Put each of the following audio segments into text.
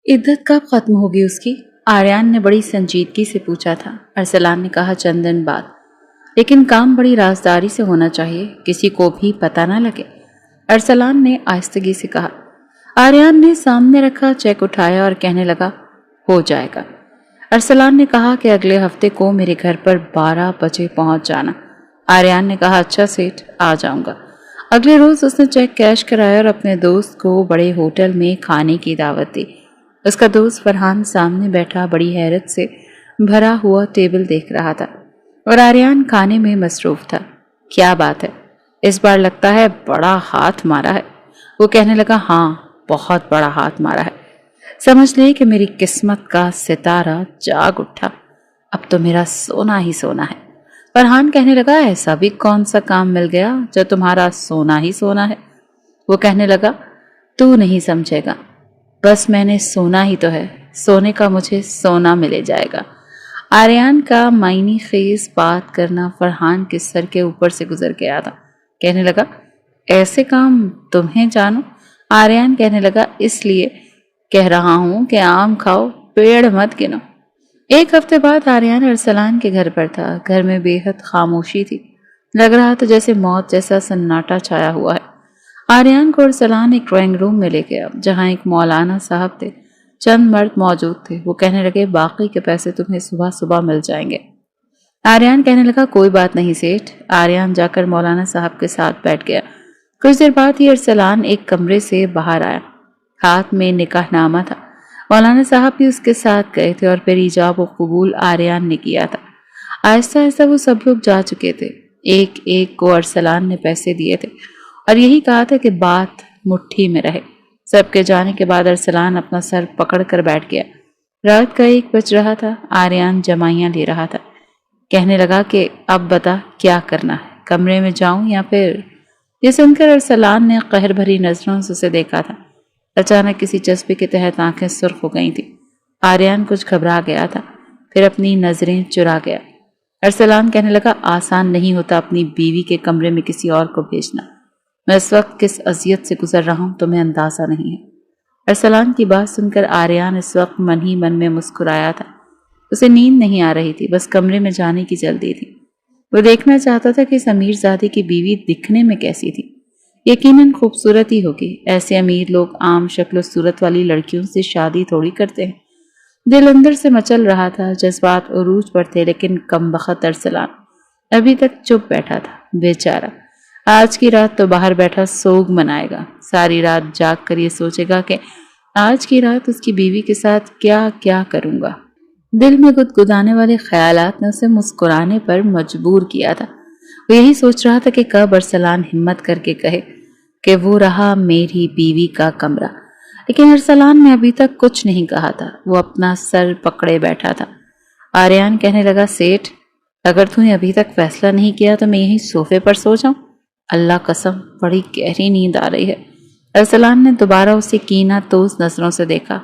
عدت کب ختم ہوگی اس کی؟ آریان نے بڑی سنجیدگی سے پوچھا تھا۔ ارسلان نے کہا چند دن بعد، لیکن کام بڑی رازداری سے ہونا چاہیے، کسی کو بھی پتہ نہ لگے۔ ارسلان نے آہستگی سے کہا۔ آریان نے سامنے رکھا چیک اٹھایا اور کہنے لگا ہو جائے گا۔ ارسلان نے کہا کہ اگلے ہفتے کو میرے گھر پر 12 بجے پہنچ جانا۔ آریان نے کہا اچھا سیٹھ، آ جاؤں گا۔ اگلے روز اس نے چیک کیش کرایا اور اپنے دوست کو بڑے ہوٹل میں کھانے کی دعوت دی۔ اس کا دوست فرحان سامنے بیٹھا بڑی حیرت سے بھرا ہوا ٹیبل دیکھ رہا تھا اور آریان کھانے میں مصروف تھا۔ کیا بات ہے، اس بار لگتا ہے بڑا ہاتھ مارا ہے۔ وہ کہنے لگا ہاں، بہت بڑا ہاتھ مارا ہے۔ سمجھ لے کہ میری قسمت کا ستارہ جاگ اٹھا، اب تو میرا سونا ہی سونا ہے۔ فرحان کہنے لگا ایسا بھی کون سا کام مل گیا جو تمہارا سونا ہی سونا ہے؟ وہ کہنے لگا تو نہیں سمجھے گا، بس میں نے سونا ہی تو ہے، سونے کا مجھے سونا ملے جائے گا۔ آریان کا معنی خیز بات کرنا فرحان کے سر کے اوپر سے گزر گیا تھا۔ کہنے لگا ایسے کام تمہیں جانو؟ آریان کہنے لگا اس لیے کہہ رہا ہوں کہ آم کھاؤ، پیڑ مت گنو۔ ایک ہفتے بعد آریان ارسلان کے گھر پر تھا۔ گھر میں بے حد خاموشی تھی، لگ رہا تھا جیسے موت جیسا سناٹا چھایا ہوا ہے۔ آریان کو ارسلان ایک ڈرائنگ روم میں لے گیا جہاں ایک مولانا صاحب تھے، چند مرد موجود تھے۔ وہ کہنے لگے باقی کے پیسے تمہیں صبح صبح مل جائیں گے۔ آریان کہنے لگا کوئی بات نہیں سیٹھ۔ آریان جا کر مولانا صاحب کے ساتھ بیٹھ گیا۔ کچھ دیر بعد ہی ارسلان ایک کمرے سے باہر آیا، ہاتھ میں نکاح نامہ تھا۔ مولانا صاحب بھی اس کے ساتھ گئے تھے اور پھر ایجاب و قبول آریان نے کیا تھا۔ آہستہ آہستہ وہ سب لوگ جا چکے تھے۔ ایک ایک کو ارسلان نے پیسے دیے تھے اور یہی کہا تھا کہ بات مٹھی میں رہے۔ سب کے جانے کے بعد ارسلان اپنا سر پکڑ کر بیٹھ گیا۔ رات کا 1 بج رہا تھا۔ آریان جمائیاں لے رہا تھا۔ کہنے لگا کہ اب بتا کیا کرنا ہے، کمرے میں جاؤں یا پھر؟ یہ سن کر ارسلان نے قہر بھری نظروں سے اسے دیکھا تھا۔ اچانک کسی جذبے کے تحت آنکھیں سرخ ہو گئی تھیں۔ آریان کچھ گھبرا گیا تھا، پھر اپنی نظریں چرا گیا۔ ارسلان کہنے لگا آسان نہیں ہوتا اپنی بیوی کے کمرے میں کسی اور کو بھیجنا۔ میں اس وقت کس اذیت سے گزر رہا ہوں تمہیں اندازہ نہیں ہے۔ ارسلان کی بات سن کر آریان اس وقت من ہی من میں مسکرایا تھا۔ اسے نیند نہیں آ رہی تھی، بس کمرے میں جانے کی جلدی تھی۔ وہ دیکھنا چاہتا تھا کہ اس امیر زادے کی بیوی دکھنے میں کیسی تھی۔ یقیناً خوبصورت ہی ہوگی، ایسے امیر لوگ عام شکل و صورت والی لڑکیوں سے شادی تھوڑی کرتے ہیں۔ دل اندر سے مچل رہا تھا، جذبات عروج پر تھے، لیکن کمبخت ارسلان ابھی تک چپ بیٹھا تھا۔ بیچارہ آج کی رات تو باہر بیٹھا سوگ منائے گا، ساری رات جاگ کر یہ سوچے گا کہ آج کی رات اس کی بیوی کے ساتھ کیا کیا کروں گا۔ دل میں گدگدانے والے خیالات نے اسے مسکرانے پر مجبور کیا تھا۔ وہ یہی سوچ رہا تھا کہ کب ارسلان ہمت کر کے کہے کہ وہ رہا میری بیوی کا کمرہ، لیکن ارسلان نے ابھی تک کچھ نہیں کہا تھا۔ وہ اپنا سر پکڑے بیٹھا تھا۔ آریان کہنے لگا سیٹھ، اگر تو نے ابھی تک فیصلہ نہیں کیا تو میں یہیں صوفے پر سو جاؤں؟ اللہ قسم بڑی گہری نیند آ رہی ہے۔ ارسلان نے دوبارہ اسے کینہ توز نظروں سے دیکھا،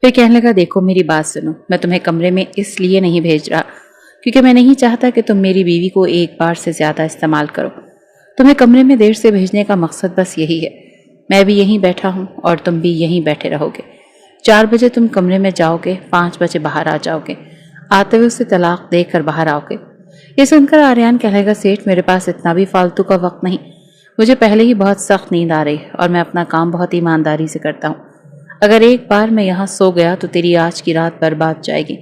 پھر کہنے لگا دیکھو میری بات سنو، میں تمہیں کمرے میں اس لیے نہیں بھیج رہا کیونکہ میں نہیں چاہتا کہ تم میری بیوی کو ایک بار سے زیادہ استعمال کرو۔ تمہیں کمرے میں دیر سے بھیجنے کا مقصد بس یہی ہے۔ میں بھی یہیں بیٹھا ہوں اور تم بھی یہیں بیٹھے رہو گے۔ 4 بجے تم کمرے میں جاؤ گے، 5 بجے باہر آ جاؤ گے، آتے ہوئے اسے طلاق دے کر باہر آؤ گے۔ یہ سن کر آریان کہے گا سیٹھ میرے پاس اتنا بھی فالتو کا وقت نہیں، مجھے پہلے ہی بہت سخت نیند آ رہی ہے اور میں اپنا کام بہت ایمانداری سے کرتا ہوں۔ اگر ایک بار میں یہاں سو گیا تو تیری آج کی رات برباد جائے گی۔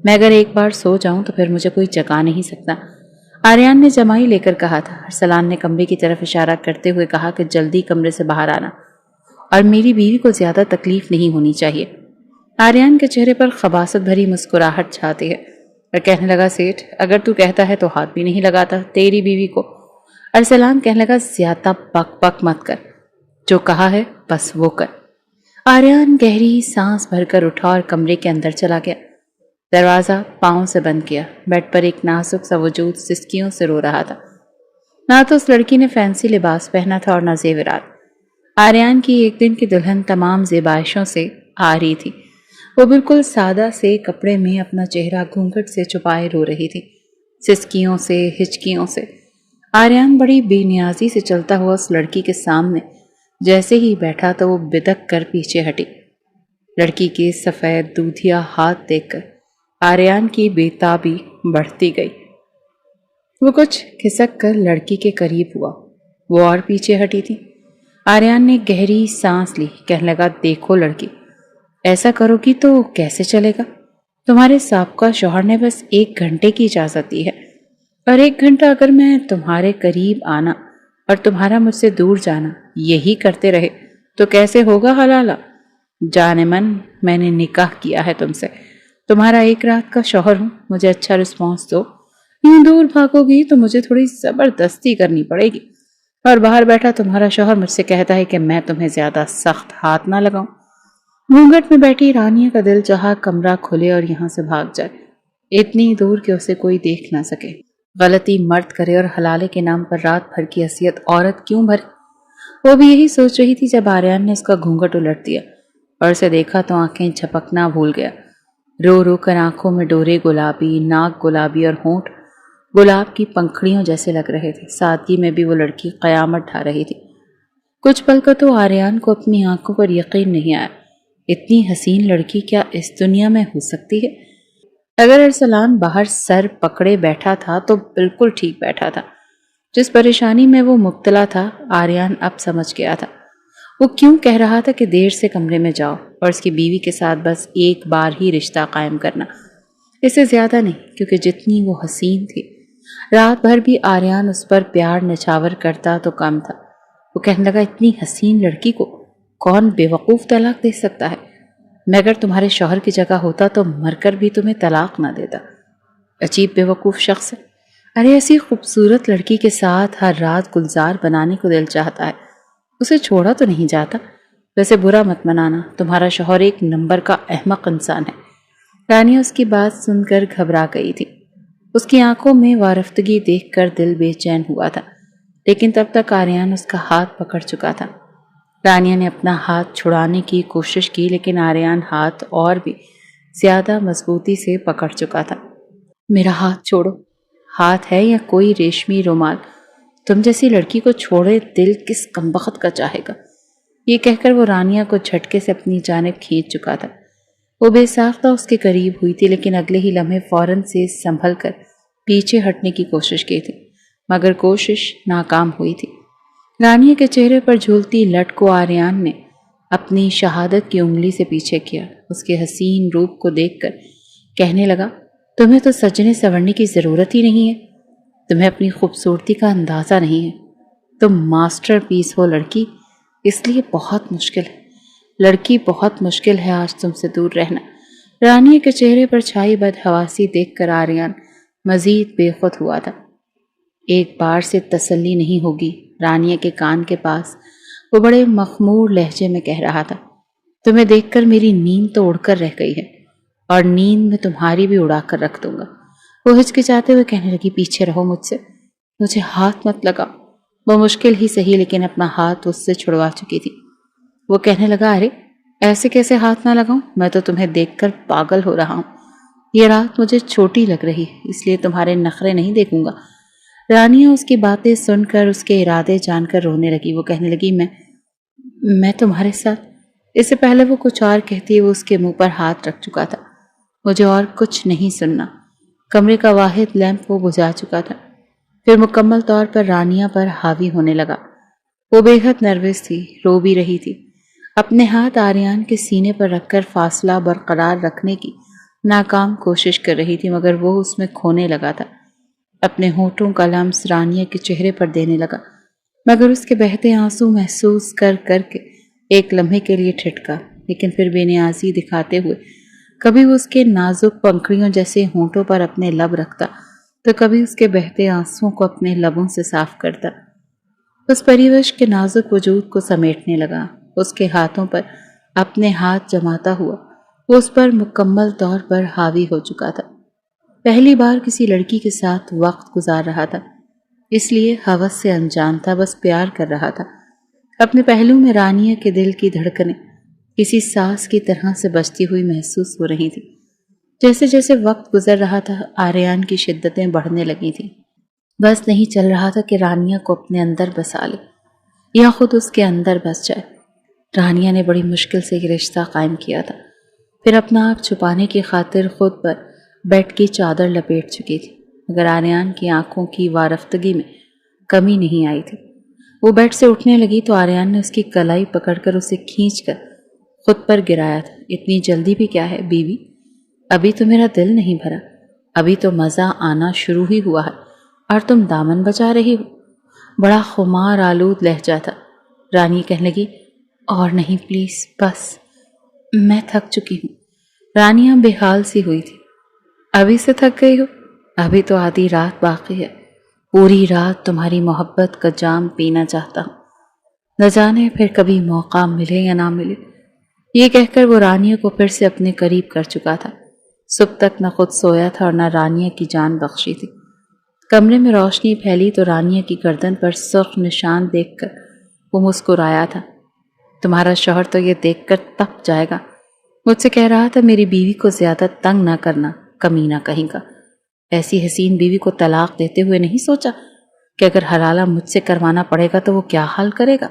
میں اگر ایک بار سو جاؤں تو پھر مجھے کوئی جگا نہیں سکتا۔ آریان نے جمائی لے کر کہا تھا۔ ارسلان نے کمرے کی طرف اشارہ کرتے ہوئے کہا کہ جلدی کمرے سے باہر آنا اور میری بیوی کو زیادہ تکلیف نہیں ہونی چاہیے۔ آریان کے چہرے پر خباثت بھری مسکراہٹ چھاتی ہے اور کہنے لگا سیٹھ اگر تو کہتا ہے تو ہاتھ بھی نہیں لگاتا تیری بیوی کو۔ ارسلان کہنے لگا زیادہ بک بک مت کر، جو کہا ہے بس وہ کر۔ آریان گہری سانس بھر کر اٹھا اور کمرے کے اندر چلا گیا۔ دروازہ پاؤں سے بند کیا۔ بیڈ پر ایک نازک سا وجود سسکیوں سے رو رہا تھا۔ نہ تو اس لڑکی نے فینسی لباس پہنا تھا اور نہ زیورات۔ آریان کی ایک دن کی دلہن تمام زیبائشوں سے آ رہی تھی۔ وہ بالکل سادہ سے کپڑے میں اپنا چہرہ گھونگھٹ سے چھپائے رو رہی تھی، سسکیوں سے، ہچکیوں سے۔ آریان بڑی بے نیازی سے چلتا ہوا اس لڑکی کے سامنے جیسے ہی بیٹھا تو وہ بدک کر پیچھے ہٹی۔ لڑکی کے سفید دودھیا ہاتھ دیکھ کر آریان کی بےتابی بڑھتی گئی۔ وہ کچھ کھسک کر لڑکی کے قریب ہوا، وہ اور پیچھے ہٹی تھی۔ آریان نے گہری سانس لی، کہنے لگا دیکھو لڑکی، ایسا کرو گی تو کیسے چلے گا؟ تمہارے سابقہ شوہر نے بس 1 گھنٹے کی اجازت دی ہے، اور 1 گھنٹہ اگر میں تمہارے قریب آنا اور تمہارا مجھ سے دور جانا یہی کرتے رہے تو کیسے ہوگا حلالہ؟ جان من میں نے نکاح کیا ہے تم سے، تمہارا 1 رات کا شوہر ہوں، مجھے اچھا رسپانس دو۔ یوں دور بھاگو گی تو مجھے تھوڑی زبردستی کرنی پڑے گی، اور باہر بیٹھا تمہارا شوہر مجھ سے کہتا ہے کہ میں تمہیں زیادہ سخت ہاتھ نہ لگاؤں۔ گھونگھٹ میں بیٹھی رانیہ کا دل چاہا کمرہ کھلے اور یہاں سے بھاگ جائے، اتنی دور کہ اسے کوئی دیکھ نہ سکے۔ غلطی مرد کرے اور حلالے کے نام پر رات بھر کی اذیت عورت کیوں بھرے؟ وہ بھی یہی سوچ رہی تھی جب آریان نے اس کا گھونگھٹ الٹ دیا اور اسے دیکھا تو آنکھیں جھپکنا بھول گیا۔ رو رو کر آنکھوں میں ڈورے گلابی، ناک گلابی اور ہونٹ گلاب کی پنکھڑیوں جیسے لگ رہے تھے۔ سادگی میں بھی وہ لڑکی قیامت ڈھا رہی تھی۔ کچھ پل کو تو آریان کو اپنی آنکھوں پر یقین نہیں آیا، اتنی حسین لڑکی کیا اس دنیا میں ہو سکتی ہے؟ اگر ارسلان باہر سر پکڑے بیٹھا تھا تو بالکل ٹھیک بیٹھا تھا۔ جس پریشانی میں وہ مبتلا تھا آریان اب سمجھ گیا تھا۔ وہ کیوں کہہ رہا تھا کہ دیر سے کمرے میں جاؤ اور اس کی بیوی کے ساتھ بس 1 بار ہی رشتہ قائم کرنا، اس سے زیادہ نہیں، کیونکہ جتنی وہ حسین تھی رات بھر بھی آریان اس پر پیار نچھاور کرتا تو کم تھا۔ وہ کہنے لگا اتنی حسین لڑکی کو کون بے وقوف طلاق دے سکتا ہے؟ میں اگر تمہارے شوہر کی جگہ ہوتا تو مر کر بھی تمہیں طلاق نہ دیتا۔ عجیب بے وقوف شخص ہے۔ ارے ایسی خوبصورت لڑکی کے ساتھ ہر رات گلزار بنانے کو دل چاہتا ہے، اسے چھوڑا تو نہیں جاتا۔ ویسے برا مت منانا، تمہارا شوہر 1 نمبر کا احمق انسان ہے۔ رانیہ اس کی بات سن کر گھبرا گئی تھی۔ اس کی آنکھوں میں وارفتگی دیکھ کر دل بے چین ہوا تھا، لیکن تب تک آریان اس کا ہاتھ پکڑ چکا تھا۔ رانیہ نے اپنا ہاتھ چھڑانے کی کوشش کی، لیکن آریان ہاتھ اور بھی زیادہ مضبوطی سے پکڑ چکا تھا۔ میرا ہاتھ چھوڑو۔ ہاتھ ہے یا کوئی ریشمی رومال، تم جیسی لڑکی کو چھوڑے دل کس کمبخت کا چاہے گا؟ یہ کہہ کر وہ رانیہ کو جھٹکے سے اپنی جانب کھینچ چکا تھا۔ وہ بے ساختہ اس کے قریب ہوئی تھی، لیکن اگلے ہی لمحے فوراً سے سنبھل کر پیچھے ہٹنے کی کوشش کی تھی، مگر کوشش ناکام ہوئی تھی۔ رانیہ کے چہرے پر جھولتی لٹ کو آریان نے اپنی شہادت کی انگلی سے پیچھے کیا۔ اس کے حسین روپ کو دیکھ کر کہنے لگا تمہیں تو سجنے سنورنے کی ضرورت ہی نہیں ہے، تمہیں اپنی خوبصورتی کا اندازہ نہیں ہے، تم ماسٹر پیس ہو لڑکی، اس لیے بہت مشکل ہے لڑکی، بہت مشکل ہے آج تم سے دور رہنا۔ رانیہ کے چہرے پر چھائی بدحواسی دیکھ کر آریان مزید بے خود ہوا تھا۔ 1 بار سے تسلی نہیں ہوگی، رانیہ کے کان کے پاس وہ بڑے مخمور لہجے میں کہہ رہا تھا۔ تمہیں دیکھ کر میری نیند تو اڑ کر رہ گئی ہے، اور نیند میں تمہاری بھی اڑا کر رکھ دوں گا۔ وہ ہچکچاتے ہوئے کہنے لگی پیچھے رہو مجھ سے، مجھے ہاتھ مت لگا۔ وہ مشکل ہی صحیح لیکن اپنا ہاتھ اس سے چھڑوا چکی تھی۔ وہ کہنے لگا ارے ایسے کیسے ہاتھ نہ لگاؤں، میں تو تمہیں دیکھ کر پاگل ہو رہا ہوں۔ یہ رات مجھے چھوٹی لگ رہی ہے، اس لیے تمہارے نخرے نہیں دیکھوں گا۔ رانیہ اس کی باتیں سن کر اس کے ارادے جان کر رونے لگی۔ وہ کہنے لگی میں تمہارے ساتھ۔ اس سے پہلے وہ کچھ اور کہتی وہ اس کے منہ پر ہاتھ رکھ چکا تھا۔ مجھے اور کچھ نہیں سننا۔ کمرے کا واحد لیمپ وہ بجھا چکا تھا، پھر مکمل طور پر رانیہ پر حاوی ہونے لگا۔ وہ بے حد نروس تھی، رو بھی رہی تھی، اپنے ہاتھ آریان کے سینے پر رکھ کر فاصلہ برقرار رکھنے کی ناکام کوشش کر رہی تھی، مگر وہ اس میں کھونے لگا تھا۔ اپنے ہونٹوں کا لمس رانیہ کے چہرے پر دینے لگا، مگر اس کے بہتے آنسو محسوس کر کے ایک لمحے کے لیے ٹھٹکا، لیکن پھر بے نیازی دکھاتے ہوئے کبھی وہ اس کے نازک پنکھڑیوں جیسے ہونٹوں پر اپنے لب رکھتا تو کبھی اس کے بہتے آنسوؤں کو اپنے لبوں سے صاف کرتا۔ اس پریوش کے نازک وجود کو سمیٹنے لگا، اس کے ہاتھوں پر اپنے ہاتھ جماتا ہوا وہ اس پر مکمل طور پر حاوی ہو چکا تھا۔ پہلی بار کسی لڑکی کے ساتھ وقت گزار رہا تھا، اس لیے ہوس سے انجان تھا، بس پیار کر رہا تھا۔ اپنے پہلو میں رانیہ کے دل کی دھڑکنیں کسی ساز کی طرح سے بجتی ہوئی محسوس ہو رہی تھی۔ جیسے جیسے وقت گزر رہا تھا آریان کی شدتیں بڑھنے لگی تھیں۔ بس نہیں چل رہا تھا کہ رانیہ کو اپنے اندر بسا لے یا خود اس کے اندر بس جائے۔ رانیہ نے بڑی مشکل سے یہ رشتہ قائم کیا تھا، پھر اپنا آپ چھپانے کی خاطر خود پر بیڈ کی چادر لپیٹ چکی تھی، مگر آریان کی آنکھوں کی وارفتگی میں کمی نہیں آئی تھی۔ وہ بیڈ سے اٹھنے لگی تو آریان نے اس کی کلائی پکڑ کر اسے کھینچ کر خود پر گرایا تھا۔ اتنی جلدی بھی کیا ہے بیوی؟ ابھی تو میرا دل نہیں بھرا، ابھی تو مزہ آنا شروع ہی ہوا ہے اور تم دامن بچا رہی ہو۔ بڑا خمار آلود لہجہ تھا۔ رانی کہنے لگی، اور نہیں پلیز، بس میں تھک چکی ہوں۔ رانیہ بے حال سی ہوئی تھی۔ ابھی سے تھک گئی ہو؟ ابھی تو آدھی رات باقی ہے، پوری رات تمہاری محبت کا جام پینا چاہتا ہوں، نہ جانے پھر کبھی موقع ملے یا نہ ملے۔ یہ کہہ کر وہ رانیہ کو پھر سے اپنے قریب کر چکا تھا۔ صبح تک نہ خود سویا تھا اور نہ رانیہ کی جان بخشی تھی۔ کمرے میں روشنی پھیلی تو رانیہ کی گردن پر سرخ نشان دیکھ کر وہ مسکرایا تھا۔ تمہارا شوہر تو یہ دیکھ کر تپ جائے گا، مجھ سے کہہ رہا تھا میری بیوی کو زیادہ تنگ نہ کرنا، کمینہ کہیں کا۔ ایسی حسین بیوی کو طلاق دیتے ہوئے نہیں سوچا کہ اگر حلالہ مجھ سے کروانا پڑے گا تو وہ کیا حال کرے گا؟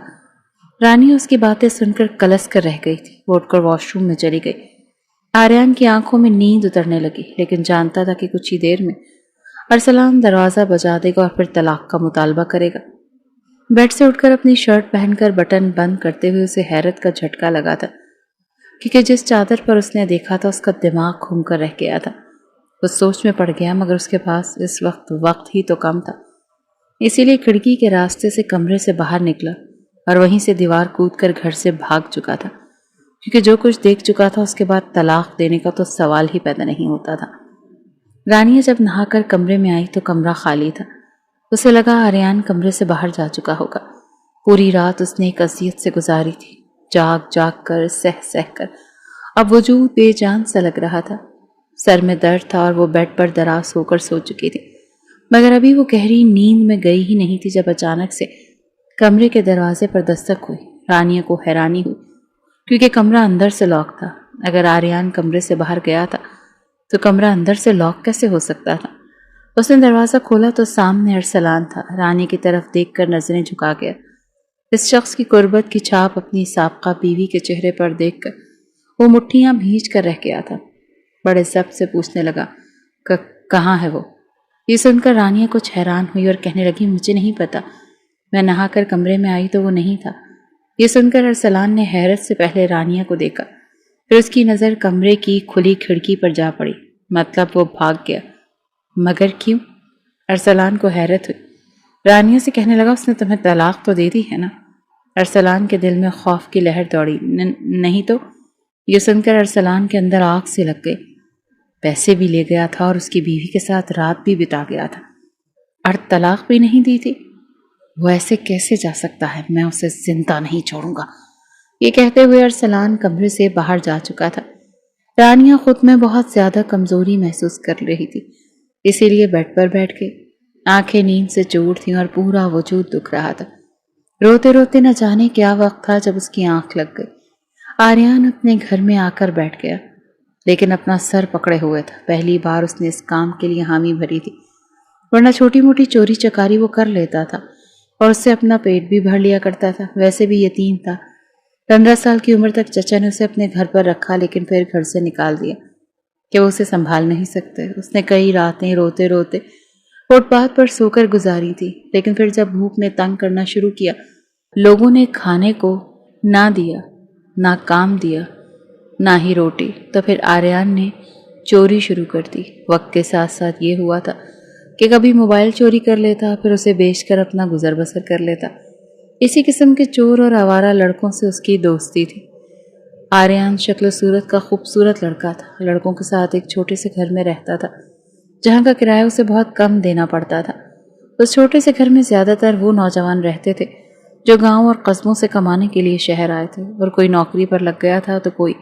رانی اس کی باتیں سن کر کلس کر رہ گئی تھی۔ وہ اٹھ کر واش روم میں چلی گئی۔ آریان کی آنکھوں میں نیند اترنے لگی، لیکن جانتا تھا کہ کچھ ہی دیر میں ارسلان دروازہ بجا دے گا اور پھر طلاق کا مطالبہ کرے گا۔ بیڈ سے اٹھ کر اپنی شرٹ پہن کر بٹن بند کرتے ہوئے اسے حیرت کا جھٹکا لگا تھا، کیونکہ جس چادر پر اس نے دیکھا تھا اس کا دماغ گھوم کر رہ گیا تھا۔ وہ سوچ میں پڑ گیا، مگر اس کے پاس اس وقت ہی تو کم تھا، اسی لیے کھڑکی کے راستے سے کمرے سے باہر نکلا اور وہیں سے دیوار کود کر گھر سے بھاگ چکا تھا، کیونکہ جو کچھ دیکھ چکا تھا اس کے بعد طلاق دینے کا تو سوال ہی پیدا نہیں ہوتا تھا۔ رانیہ جب نہا کر کمرے میں آئی تو کمرہ خالی تھا۔ اسے لگا آریان کمرے سے باہر جا چکا ہوگا۔ پوری رات اس نے ایک اذیت سے گزاری تھی، جاگ جاگ کر، سہ کر، اب وجود بے جان سا لگ رہا تھا۔ سر میں درد تھا اور وہ بیڈ پر دراز ہو کر سو چکی تھی، مگر ابھی وہ گہری نیند میں گئی ہی نہیں تھی جب اچانک سے کمرے کے دروازے پر دستک ہوئی۔ رانیہ کو حیرانی ہوئی، کیونکہ کمرہ اندر سے لاک تھا۔ اگر آریان کمرے سے باہر گیا تھا تو کمرہ اندر سے لاک کیسے ہو سکتا تھا؟ اس نے دروازہ کھولا تو سامنے ارسلان تھا۔ رانی کی طرف دیکھ کر نظریں جھکا گیا۔ اس شخص کی قربت کی چھاپ اپنی سابقہ بیوی کے چہرے پر دیکھ کر وہ مٹھیاں بھینچ کر رہ گیا تھا۔ بڑے ضبط سے پوچھنے لگا، کہاں ہے وہ؟ یہ سن کر رانیہ کچھ حیران ہوئی اور کہنے لگی، مجھے نہیں پتا، میں نہا کر کمرے میں آئی تو وہ نہیں تھا۔ یہ سن کر ارسلان نے حیرت سے پہلے رانیہ کو دیکھا، پھر اس کی نظر کمرے کی کھلی کھڑکی پر جا پڑی۔ مطلب وہ بھاگ گیا؟ مگر کیوں؟ ارسلان کو حیرت ہوئی۔ رانیہ سے کہنے لگا، اس نے تمہیں طلاق تو دے دی ہے نا؟ ارسلان کے دل میں خوف کی لہر دوڑی۔ نہیں تو؟ یہ سن کر ارسلان کے اندر آگ سے لگ گئی۔ پیسے بھی لے گیا تھا اور اس کی بیوی کے ساتھ رات بھی بتا گیا تھا، اور طلاق بھی نہیں دی تھی؟ وہ ایسے کیسے جا سکتا ہے؟ میں اسے زندہ نہیں چھوڑوں گا۔ یہ کہتے ہوئے ارسلان کمرے سے باہر جا چکا تھا۔ رانیہ خود میں بہت زیادہ کمزوری محسوس کر رہی تھی، اسی لیے بیڈ پر بیٹھ گئی۔ آنکھیں نیند سے چور تھیں اور پورا وجود دکھ رہا تھا۔ روتے روتے نہ جانے کیا وقت تھا جب اس کی آنکھ لگ گئی۔ آریان اپنے گھر میں آ کر بیٹھ گیا، لیکن اپنا سر پکڑے ہوئے تھا۔ پہلی بار اس نے اس کام کے لیے حامی بھری تھی، ورنہ چھوٹی موٹی چوری چکاری وہ کر لیتا تھا اور اس سے اپنا پیٹ بھی بھر لیا کرتا تھا۔ ویسے بھی یتیم تھا۔ 15 سال کی عمر تک چچا نے اسے اپنے گھر پر رکھا، لیکن پھر گھر سے نکال دیا کہ وہ اسے سنبھال نہیں سکتے۔ اس نے کئی راتیں روتے روتے فٹ پاتھ پر سو کر گزاری تھی، لیکن پھر جب بھوک نے تنگ کرنا شروع کیا، لوگوں نے کھانے کو نہ دیا، نہ کام دیا، نہ ہی روٹی، تو پھر آریان نے چوری شروع کر دی۔ وقت کے ساتھ ساتھ یہ ہوا تھا کہ کبھی موبائل چوری کر لیتا، پھر اسے بیچ کر اپنا گزر بسر کر لیتا۔ اسی قسم کے چور اور آوارہ لڑکوں سے اس کی دوستی تھی۔ آریان شکل و صورت کا خوبصورت لڑکا تھا، لڑکوں کے ساتھ ایک چھوٹے سے گھر میں رہتا تھا جہاں کا کرایہ اسے بہت کم دینا پڑتا تھا۔ اس چھوٹے سے گھر میں زیادہ تر وہ نوجوان رہتے تھے جو گاؤں اور قصبوں سے کمانے کے لیے شہر آئے تھے، اور کوئی نوکری پر لگ گیا تھا تو کوئی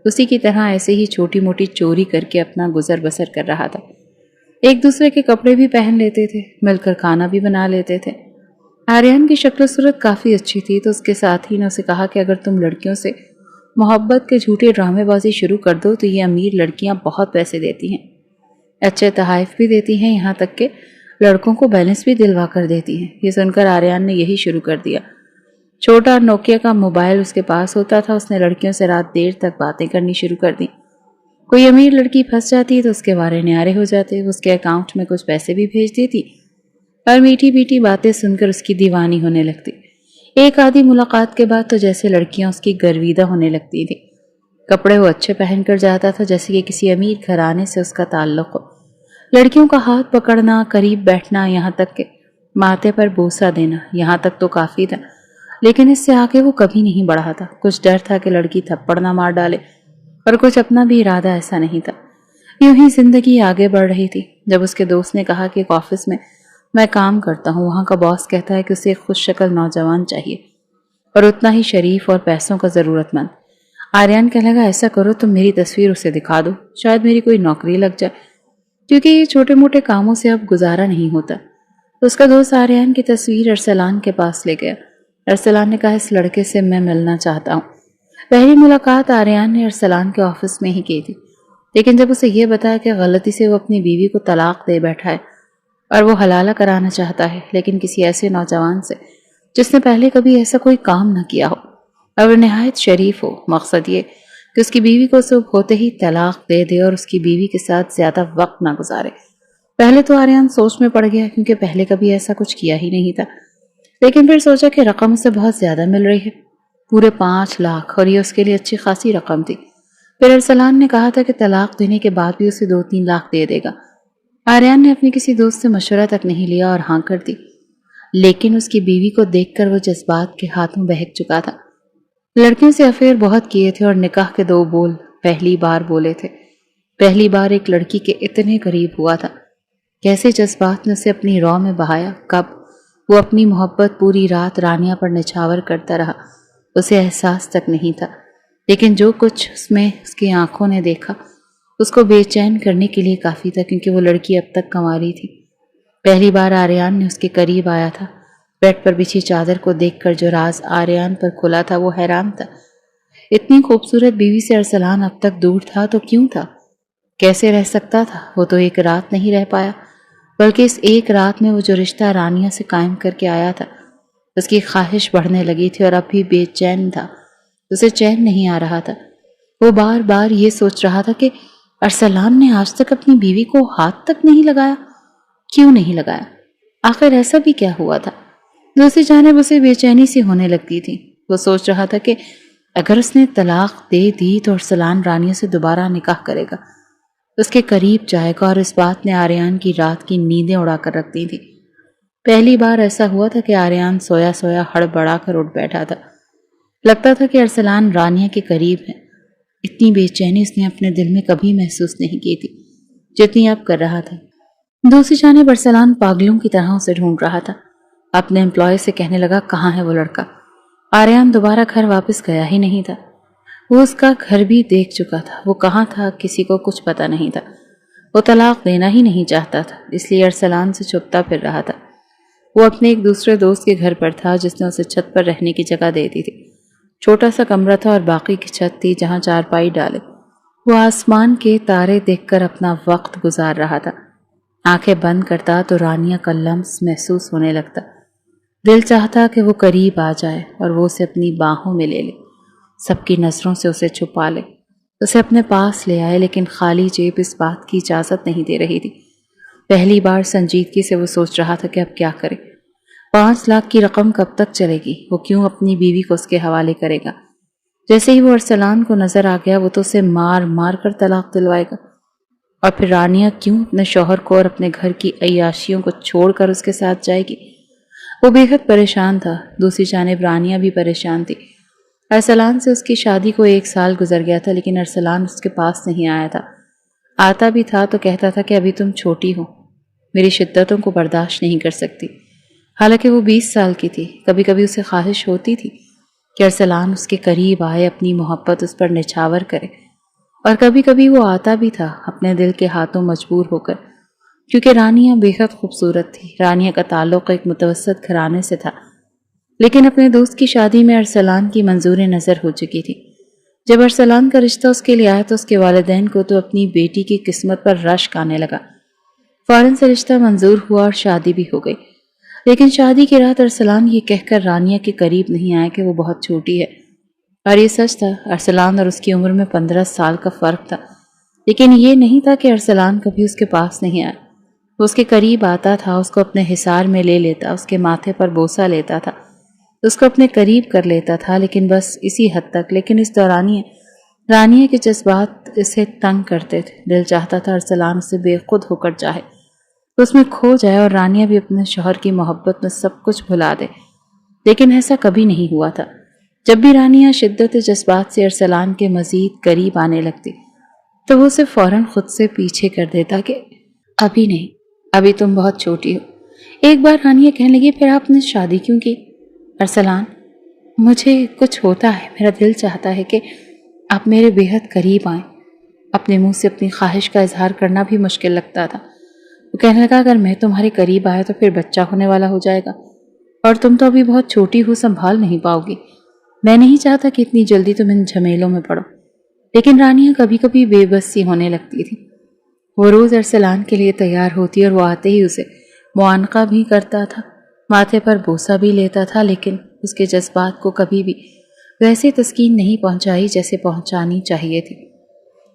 اسی کی طرح ایسے ہی چھوٹی موٹی چوری کر کے اپنا گزر بسر کر رہا تھا۔ ایک دوسرے کے کپڑے بھی پہن لیتے تھے، مل کر کھانا بھی بنا لیتے تھے۔ آریان کی شکل و صورت کافی اچھی تھی، تو اس کے ساتھی نے اسے کہا کہ اگر تم لڑکیوں سے محبت کے جھوٹے ڈرامے بازی شروع کر دو تو یہ امیر لڑکیاں بہت پیسے دیتی ہیں، اچھے تحائف بھی دیتی ہیں، یہاں تک کہ لڑکوں کو بیلنس بھی دلوا کر دیتی ہیں۔ یہ سن کر آریان نے یہی شروع کر دیا۔ چھوٹا نوکیا کا موبائل اس کے پاس ہوتا تھا۔ اس نے لڑکیوں سے رات دیر تک باتیں کرنی شروع کر دی۔ کوئی امیر لڑکی پھنس جاتی تو اس کے بارے نیارے ہو جاتے، اس کے اکاؤنٹ میں کچھ پیسے بھی بھیج دیتی اور میٹھی میٹھی باتیں سن کر اس کی دیوانی ہونے لگتی۔ ایک آدھی ملاقات کے بعد تو جیسے لڑکیاں اس کی گرویدہ ہونے لگتی تھی۔ کپڑے وہ اچھے پہن کر جاتا تھا جیسے کہ کسی امیر گھرانے سے اس کا تعلق ہو۔ لڑکیوں کا ہاتھ پکڑنا، قریب بیٹھنا، یہاں تک کہ ماتھے پر بوسہ دینا، یہاں تک تو کافی تھا، لیکن اس سے آگے وہ کبھی نہیں بڑھا تھا۔ کچھ ڈر تھا کہ لڑکی تھپڑ نہ مار ڈالے، اور کچھ اپنا بھی ارادہ ایسا نہیں تھا۔ یوں ہی زندگی آگے بڑھ رہی تھی جب اس کے دوست نے کہا کہ ایک آفس میں کام کرتا ہوں، وہاں کا باس کہتا ہے کہ اسے ایک خوش شکل نوجوان چاہیے اور اتنا ہی شریف اور پیسوں کا ضرورت مند۔ آریان کہنے لگا ایسا کرو تم میری تصویر اسے دکھا دو، شاید میری کوئی نوکری لگ جائے، کیونکہ یہ چھوٹے موٹے کاموں سے اب گزارا نہیں ہوتا۔ تو اس کا دوست آریان کی تصویر ارسلان کے پاس لے گیا۔ ارسلان نے کہا اس لڑکے سے میں ملنا چاہتا ہوں۔ پہلی ملاقات آریان نے ارسلان کے آفس میں ہی کی تھی، لیکن جب اسے یہ بتایا کہ غلطی سے وہ اپنی بیوی کو طلاق دے بیٹھا ہے اور وہ حلالہ کرانا چاہتا ہے، لیکن کسی ایسے نوجوان سے جس نے پہلے کبھی ایسا کوئی کام نہ کیا ہو اور وہ نہایت شریف ہو، مقصد یہ کہ اس کی بیوی کو صبح ہوتے ہی طلاق دے دے اور اس کی بیوی کے ساتھ زیادہ وقت نہ گزارے۔ پہلے تو آریان سوچ میں پڑ گیا کیونکہ پہلے کبھی ایسا کچھ کیا ہی نہیں تھا، لیکن پھر سوچا کہ رقم اسے بہت زیادہ مل رہی ہے، پورے 5 لاکھ، اور یہ اس کے لیے اچھی خاصی رقم تھی۔ پھر ارسلان نے کہا تھا کہ طلاق دینے کے بعد بھی اسے 2-3 لاکھ دے دے گا۔ آریان نے اپنے کسی دوست سے مشورہ تک نہیں لیا اور ہاں کر دی، لیکن اس کی بیوی کو دیکھ کر وہ جذبات کے ہاتھوں بہک چکا تھا۔ لڑکیوں سے افیئر بہت کیے تھے اور نکاح کے 2 بول پہلی بار بولے تھے۔ پہلی بار ایک لڑکی کے اتنے قریب ہوا تھا، کیسے جذبات نے اسے اپنی رو میں بہایا۔ کب وہ اپنی محبت پوری رات رانیہ پر نچھاور کرتا رہا اسے احساس تک نہیں تھا، لیکن جو کچھ اس میں اس کی آنکھوں نے دیکھا اس کو بے چین کرنے کے لیے کافی تھا، کیونکہ وہ لڑکی اب تک کنواری تھی۔ پہلی بار آریان نے اس کے قریب آیا تھا، بیڈ پر بچھی چادر کو دیکھ کر جو راز آریان پر کھلا تھا وہ حیران تھا۔ اتنی خوبصورت بیوی سے ارسلان اب تک دور تھا تو کیوں تھا؟ کیسے رہ سکتا تھا؟ وہ تو ایک رات نہیں رہ پایا، بلکہ اس ایک رات میں وہ جو رشتہ رانیہ سے قائم کر کے آیا تھا اس کی خواہش بڑھنے لگی تھی اور اب بھی بے چین تھا، اسے چین نہیں آ رہا تھا۔ وہ بار بار یہ سوچ رہا تھا کہ ارسلان نے آج تک اپنی بیوی کو ہاتھ تک نہیں لگایا، کیوں نہیں لگایا؟ آخر ایسا بھی کیا ہوا تھا؟ دوسری جانب اسے بے چینی سی ہونے لگتی تھی۔ وہ سوچ رہا تھا کہ اگر اس نے طلاق دے دی تو ارسلان رانیہ سے دوبارہ نکاح کرے گا، اس کے قریب جائے گا، اور اس بات نے آریان کی رات کی نیندیں اڑا کر رکھ دی تھی۔ پہلی بار ایسا ہوا تھا کہ آریان سویا سویا ہڑبڑا کر اٹھ بیٹھا تھا۔ لگتا تھا کہ ارسلان رانیہ کے قریب ہے۔ اتنی بے چینی اس نے اپنے دل میں کبھی محسوس نہیں کی تھی جتنی اب کر رہا تھا۔ دوسری جانب ارسلان پاگلوں کی طرح اسے ڈھونڈ رہا تھا۔ اپنے امپلائی سے کہنے لگا کہاں ہے وہ لڑکا؟ آریان دوبارہ گھر واپس گیا ہی نہیں تھا۔ وہ اس کا گھر بھی دیکھ چکا تھا، وہ کہاں تھا کسی کو کچھ پتا نہیں تھا۔ وہ طلاق دینا ہی نہیں چاہتا تھا، اس لیے ارسلان سے چھپتا پھر رہا تھا۔ وہ اپنے ایک دوسرے دوست کے گھر پر تھا جس نے اسے چھت پر رہنے کی جگہ دے دی تھی۔ چھوٹا سا کمرہ تھا اور باقی کی چھت تھی جہاں چارپائی ڈالے۔ وہ آسمان کے تارے دیکھ کر اپنا وقت گزار رہا تھا۔ آنکھیں بند کرتا تو رانیہ کا لمس محسوس ہونے لگتا۔ دل چاہتا کہ وہ قریب آ جائے اور وہ اسے اپنی باہوں میں لے لے، سب کی نظروں سے اسے چھپا لے، اسے اپنے پاس لے آئے، لیکن خالی جیب اس بات کی اجازت نہیں دے رہی تھی۔ پہلی بار سنجیدگی سے وہ سوچ رہا تھا کہ اب کیا کرے۔ 5 لاکھ کی رقم کب تک چلے گی؟ وہ کیوں اپنی بیوی کو اس کے حوالے کرے گا؟ جیسے ہی وہ ارسلان کو نظر آ گیا وہ تو اسے مار مار کر طلاق دلوائے گا، اور پھر رانیہ کیوں اپنے شوہر کو اور اپنے گھر کی عیاشیوں کو چھوڑ کر اس کے ساتھ جائے گی؟ وہ بے حد پریشان تھا۔ دوسری جانب رانیہ بھی پریشان تھی۔ ارسلان سے اس کی شادی کو 1 سال گزر گیا تھا، لیکن ارسلان اس کے پاس نہیں آیا تھا۔ آتا بھی تھا تو کہتا تھا کہ ابھی تم چھوٹی ہو، میری شدتوں کو برداشت نہیں کر سکتی۔ حالانکہ وہ 20 سال کی تھی۔ کبھی کبھی اسے خواہش ہوتی تھی کہ ارسلان اس کے قریب آئے، اپنی محبت اس پر نچھاور کرے، اور کبھی کبھی وہ آتا بھی تھا اپنے دل کے ہاتھوں مجبور ہو کر، کیونکہ رانیہ بے حد خوبصورت تھی۔ رانیہ کا تعلق ایک متوسط گھرانے سے تھا، لیکن اپنے دوست کی شادی میں ارسلان کی منظور نظر ہو چکی تھی۔ جب ارسلان کا رشتہ اس کے لیے آیا تو اس کے والدین کو تو اپنی بیٹی کی قسمت پر رشک آنے لگا۔ فوراً سے رشتہ منظور ہوا اور شادی بھی ہو گئی۔ لیکن شادی کی رات ارسلان یہ کہہ کر رانیہ کے قریب نہیں آیا کہ وہ بہت چھوٹی ہے، اور یہ سچ تھا۔ ارسلان اور اس کی عمر میں 15 سال کا فرق تھا، لیکن یہ نہیں تھا کہ ارسلان کبھی اس کے پاس نہیں آیا۔ وہ اس کے قریب آتا تھا، اس کو اپنے حصار میں لے لیتا، اس کے ماتھے پر بوسہ لیتا تھا، اس کو اپنے قریب کر لیتا تھا، لیکن بس اسی حد تک۔ لیکن اس دوران رانیہ کے جذبات اسے تنگ کرتے تھے۔ دل چاہتا تھا ارسلان اسے بے خود ہو کر چاہے، اس میں کھو جائے اور رانیہ بھی اپنے شوہر کی محبت میں سب کچھ بھلا دے، لیکن ایسا کبھی نہیں ہوا تھا۔ جب بھی رانیہ شدت جذبات سے ارسلان کے مزید قریب آنے لگتی تو وہ اسے فوراً خود سے پیچھے کر دیتا کہ ابھی نہیں، ابھی تم بہت چھوٹی ہو۔ ایک بار رانیہ کہنے لگی، پھر آپ نے شادی کیوں کی؟ ارسلان، مجھے کچھ ہوتا ہے، میرا دل چاہتا ہے کہ آپ میرے بے حد قریب آئیں۔ اپنے منہ سے اپنی خواہش کا اظہار کرنا بھی مشکل لگتا تھا۔ وہ کہنے لگا، اگر میں تمہارے قریب آیا تو پھر بچہ ہونے والا ہو جائے گا، اور تم تو ابھی بہت چھوٹی ہو، سنبھال نہیں پاؤ گی۔ میں نہیں چاہتا کہ اتنی جلدی تم ان جھمیلوں میں پڑو۔ لیکن رانیہ کبھی کبھی بے بس سی ہونے لگتی تھی۔ وہ روز ارسلان کے لیے تیار ہوتی اور وہ آتے ہی اسے معانقہ بھی کرتا تھا، ماتھے پر بوسہ بھی لیتا تھا، لیکن اس کے جذبات کو کبھی بھی ویسے تسکین نہیں پہنچائی جیسے پہنچانی چاہیے تھی۔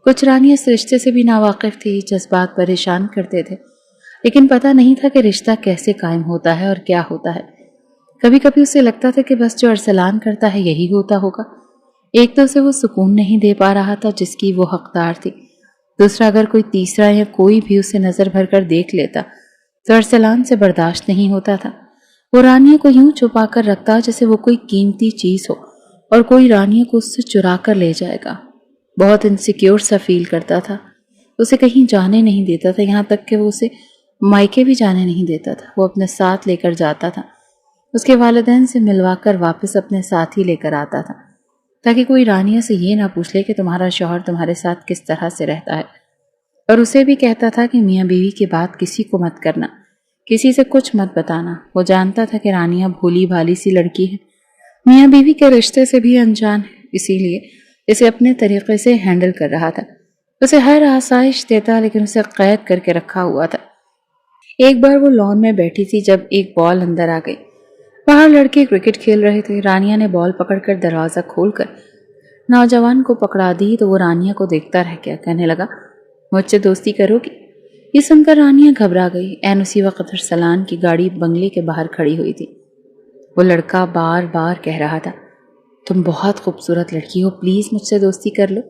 کچھ رانیہ اس رشتے سے بھی ناواقف تھی، جذبات پریشان کرتے تھے، لیکن پتہ نہیں تھا کہ رشتہ کیسے قائم ہوتا ہے اور کیا ہوتا ہے۔ کبھی کبھی اسے لگتا تھا کہ بس جو ارسلان کرتا ہے یہی ہوتا ہوگا۔ ایک تو اسے وہ سکون نہیں دے پا رہا تھا جس کی وہ حقدار تھی، دوسرا اگر کوئی تیسرا یا کوئی بھی اسے نظر بھر کر دیکھ لیتا تو ارسلان سے برداشت نہیں ہوتا تھا۔ وہ رانیہ کو یوں چھپا کر رکھتا جیسے وہ کوئی قیمتی چیز ہو اور کوئی رانیہ کو اس سے چرا کر لے جائے گا۔ بہت انسیکیور سا فیل کرتا تھا، اسے کہیں جانے نہیں دیتا تھا، یہاں تک کہ وہ اسے مائکے بھی جانے نہیں دیتا تھا۔ وہ اپنے ساتھ لے کر جاتا تھا، اس کے والدین سے ملوا کر واپس اپنے ساتھ ہی لے کر آتا تھا، تاکہ کوئی رانیہ سے یہ نہ پوچھ لے کہ تمہارا شوہر تمہارے ساتھ کس طرح سے رہتا ہے۔ اور اسے بھی کہتا تھا کہ میاں بیوی کی بات کسی کو مت کرنا، کسی سے کچھ مت بتانا۔ وہ جانتا تھا کہ رانیہ بھولی بھالی سی لڑکی ہے، میاں بیوی کے رشتے سے بھی انجان ہے، اسی لیے اسے اپنے طریقے سے ہینڈل کر رہا تھا۔ اسے ہر آسائش دیتا، لیکن اسے قید کر کے رکھا ہوا تھا۔ ایک بار وہ لان میں بیٹھی تھی جب ایک بال اندر آ گئی۔ باہر لڑکے کرکٹ کھیل رہے تھے۔ رانیہ نے بال پکڑ کر دروازہ کھول کر نوجوان کو پکڑا دی تو وہ رانیہ کو دیکھتا رہ گیا، کہنے لگا، مجھ سے دوستی کرو گی؟ یہ سن کر رانیہ گھبرا گئی۔ عین اسی وقت ارسلان کی گاڑی بنگلے کے باہر کھڑی ہوئی تھی۔ وہ لڑکا بار بار کہہ رہا تھا، تم بہت خوبصورت لڑکی ہو، پلیز مجھ سے دوستی کر لو۔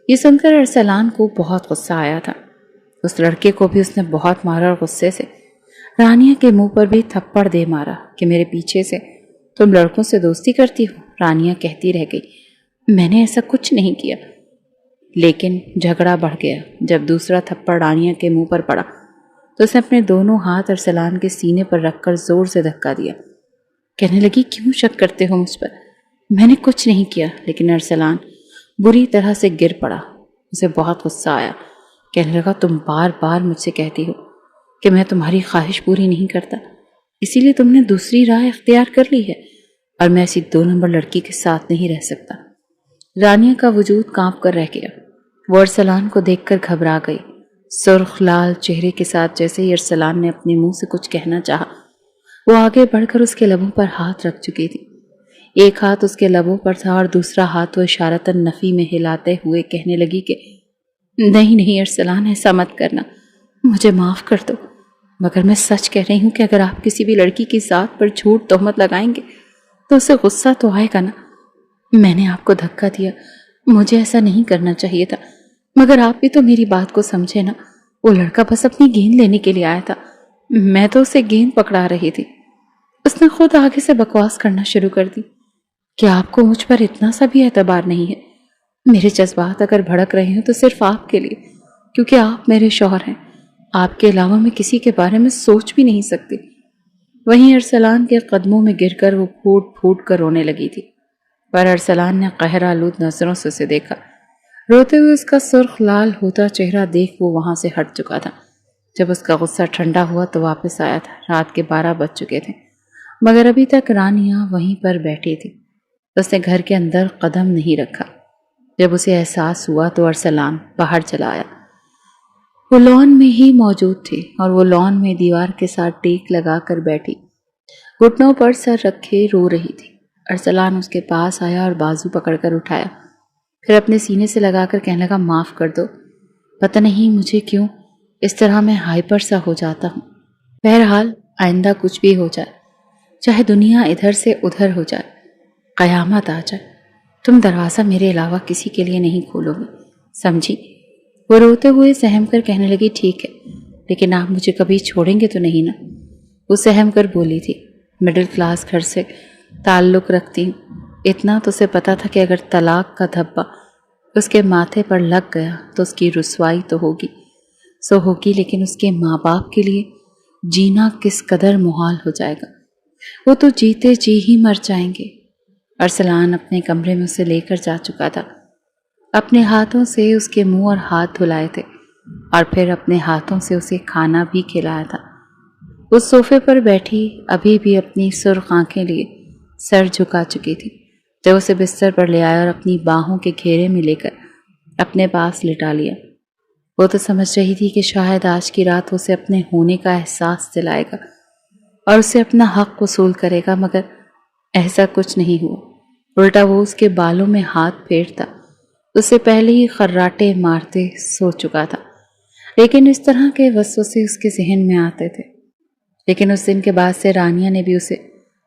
یہ سن کر ارسلان کو بہت غصہ آیا تھا۔ اس لڑکے کو بھی اس نے بہت مارا اور غصے سے رانیہ کے منہ پر بھی تھپڑ دے مارا کہ میرے پیچھے سے تم لڑکوں سے دوستی کرتی ہو۔ رانیہ کہتی رہ گئی، میں نے ایسا کچھ نہیں کیا۔ لیکن جھگڑا بڑھ گیا۔ جب دوسرا تھپڑ رانیہ کے منہ پر پڑا تو اس نے اپنے دونوں ہاتھ ارسلان کے سینے پر رکھ کر زور سے دھکا دیا۔ کہنے لگی، کیوں شک کرتے ہو مجھ پر؟ میں نے کچھ نہیں کیا۔ لیکن ارسلان بری طرح سے گر پڑا۔ اسے بہت غصہ آیا، کہنے لگا، تم بار بار مجھ سے کہتی ہو کہ میں تمہاری خواہش پوری نہیں کرتا، اسی لیے تم نے دوسری راہ اختیار کر لی ہے، اور میں ایسی 2 نمبر لڑکی کے ساتھ نہیں رہ سکتا۔ رانیہ کا وجود کانپ کر رہ گیا۔ وہ ارسلان کو دیکھ کر گھبرا گئی، سرخ لال چہرے کے ساتھ۔ جیسے ہی ارسلان نے اپنے منہ سے کچھ کہنا چاہا، وہ آگے بڑھ کر اس کے لبوں پر ہاتھ رکھ چکی تھی۔ ایک ہاتھ اس کے لبوں پر تھا اور دوسرا ہاتھ وہ اشارتاً نفی میں ہلاتے ہوئے کہنے لگی کہ نہیں نہیں ارسلان، ایسا مت کرنا، مجھے معاف کر دو، مگر میں سچ کہہ رہی ہوں کہ اگر آپ کسی بھی لڑکی کی ذات پر جھوٹ تہمت لگائیں گے تو اسے غصہ تو آئے گا نا۔ میں نے آپ کو دھکا دیا، مجھے ایسا نہیں کرنا چاہیے تھا، مگر آپ بھی تو میری بات کو سمجھے نا۔ وہ لڑکا بس اپنی گیند لینے کے لیے آیا تھا، میں تو اسے گیند پکڑا رہی تھی۔ اس نے خود آگے سے بکواس کرنا شروع کر دی کہ آپ کو مجھ پر اتنا سا بھی اعتبار نہیں ہے۔ میرے جذبات اگر بھڑک رہے ہیں تو صرف آپ کے لیے، کیونکہ آپ میرے شوہر ہیں، آپ کے علاوہ میں کسی کے بارے میں سوچ بھی نہیں سکتی۔ وہیں ارسلان کے قدموں میں گر کر وہ پھوٹ پھوٹ کر رونے لگی تھی، پر ارسلان نے قہر آلود نظروں سے اسے دیکھا۔ روتے ہوئے اس کا سرخ لال ہوتا چہرہ دیکھ وہ وہاں سے ہٹ چکا تھا۔ جب اس کا غصہ ٹھنڈا ہوا تو واپس آیا تھا۔ رات کے 12 بج چکے تھے، مگر ابھی تک رانیہ وہیں پر بیٹھی تھی۔ اس نے گھر کے اندر قدم نہیں رکھا۔ جب اسے احساس ہوا تو ارسلان باہر چلا آیا۔ وہ لان میں ہی موجود تھی اور وہ لان میں دیوار کے ساتھ ٹیک لگا کر بیٹھی گھٹنوں پر سر رکھے رو رہی تھی۔ ارسلان اس کے پاس آیا اور بازو پکڑ کر اٹھایا، پھر اپنے سینے سے لگا کر کہنے لگا معاف کر دو، پتہ نہیں مجھے کیوں اس طرح میں ہائپر سا ہو جاتا ہوں۔ بہرحال آئندہ کچھ بھی ہو جائے، چاہے دنیا ادھر سے ادھر ہو جائے، قیامت آ جائے، تم دروازہ میرے علاوہ کسی کے لیے نہیں کھولو گے، سمجھی؟ وہ روتے ہوئے سہم کر کہنے لگی ٹھیک ہے، لیکن آپ مجھے کبھی چھوڑیں گے تو نہیں نا؟ وہ سہم کر بولی تھی، مڈل کلاس گھر سے تعلق رکھتی ہوں، اتنا تو اسے پتا تھا کہ اگر طلاق کا دھبا اس کے ماتھے پر لگ گیا تو اس کی رسوائی تو ہوگی سو ہوگی، لیکن اس کے ماں باپ کے لیے جینا کس قدر محال ہو جائے گا، وہ تو جیتے جی ہی مر جائیں گے۔ ارسلان اپنے کمرے میں اسے لے کر جا چکا تھا، اپنے ہاتھوں سے اس کے منہ اور ہاتھ دھلائے تھے اور پھر اپنے ہاتھوں سے اسے کھانا بھی کھلایا تھا۔ اس صوفے پر بیٹھی ابھی بھی اپنی سرخ آنکھیں لیے سر جھکا چکی تھی جب اسے بستر پر لے آیا اور اپنی باہوں کے گھیرے میں لے کر اپنے پاس لٹا لیا۔ وہ تو سمجھ رہی تھی کہ شاید آج کی رات اسے اپنے ہونے کا احساس دلائے گا اور اسے اپنا حق وصول کرے گا، مگر ایسا کچھ نہیں ہوا۔ الٹا وہ اس کے بالوں میں ہاتھ پھیرتا اسے پہلے ہی خراٹے مارتے سو چکا تھا، لیکن اس طرح کے وسوسے اس کے ذہن میں آتے تھے۔ لیکن اس دن کے بعد سے رانیہ نے بھی اسے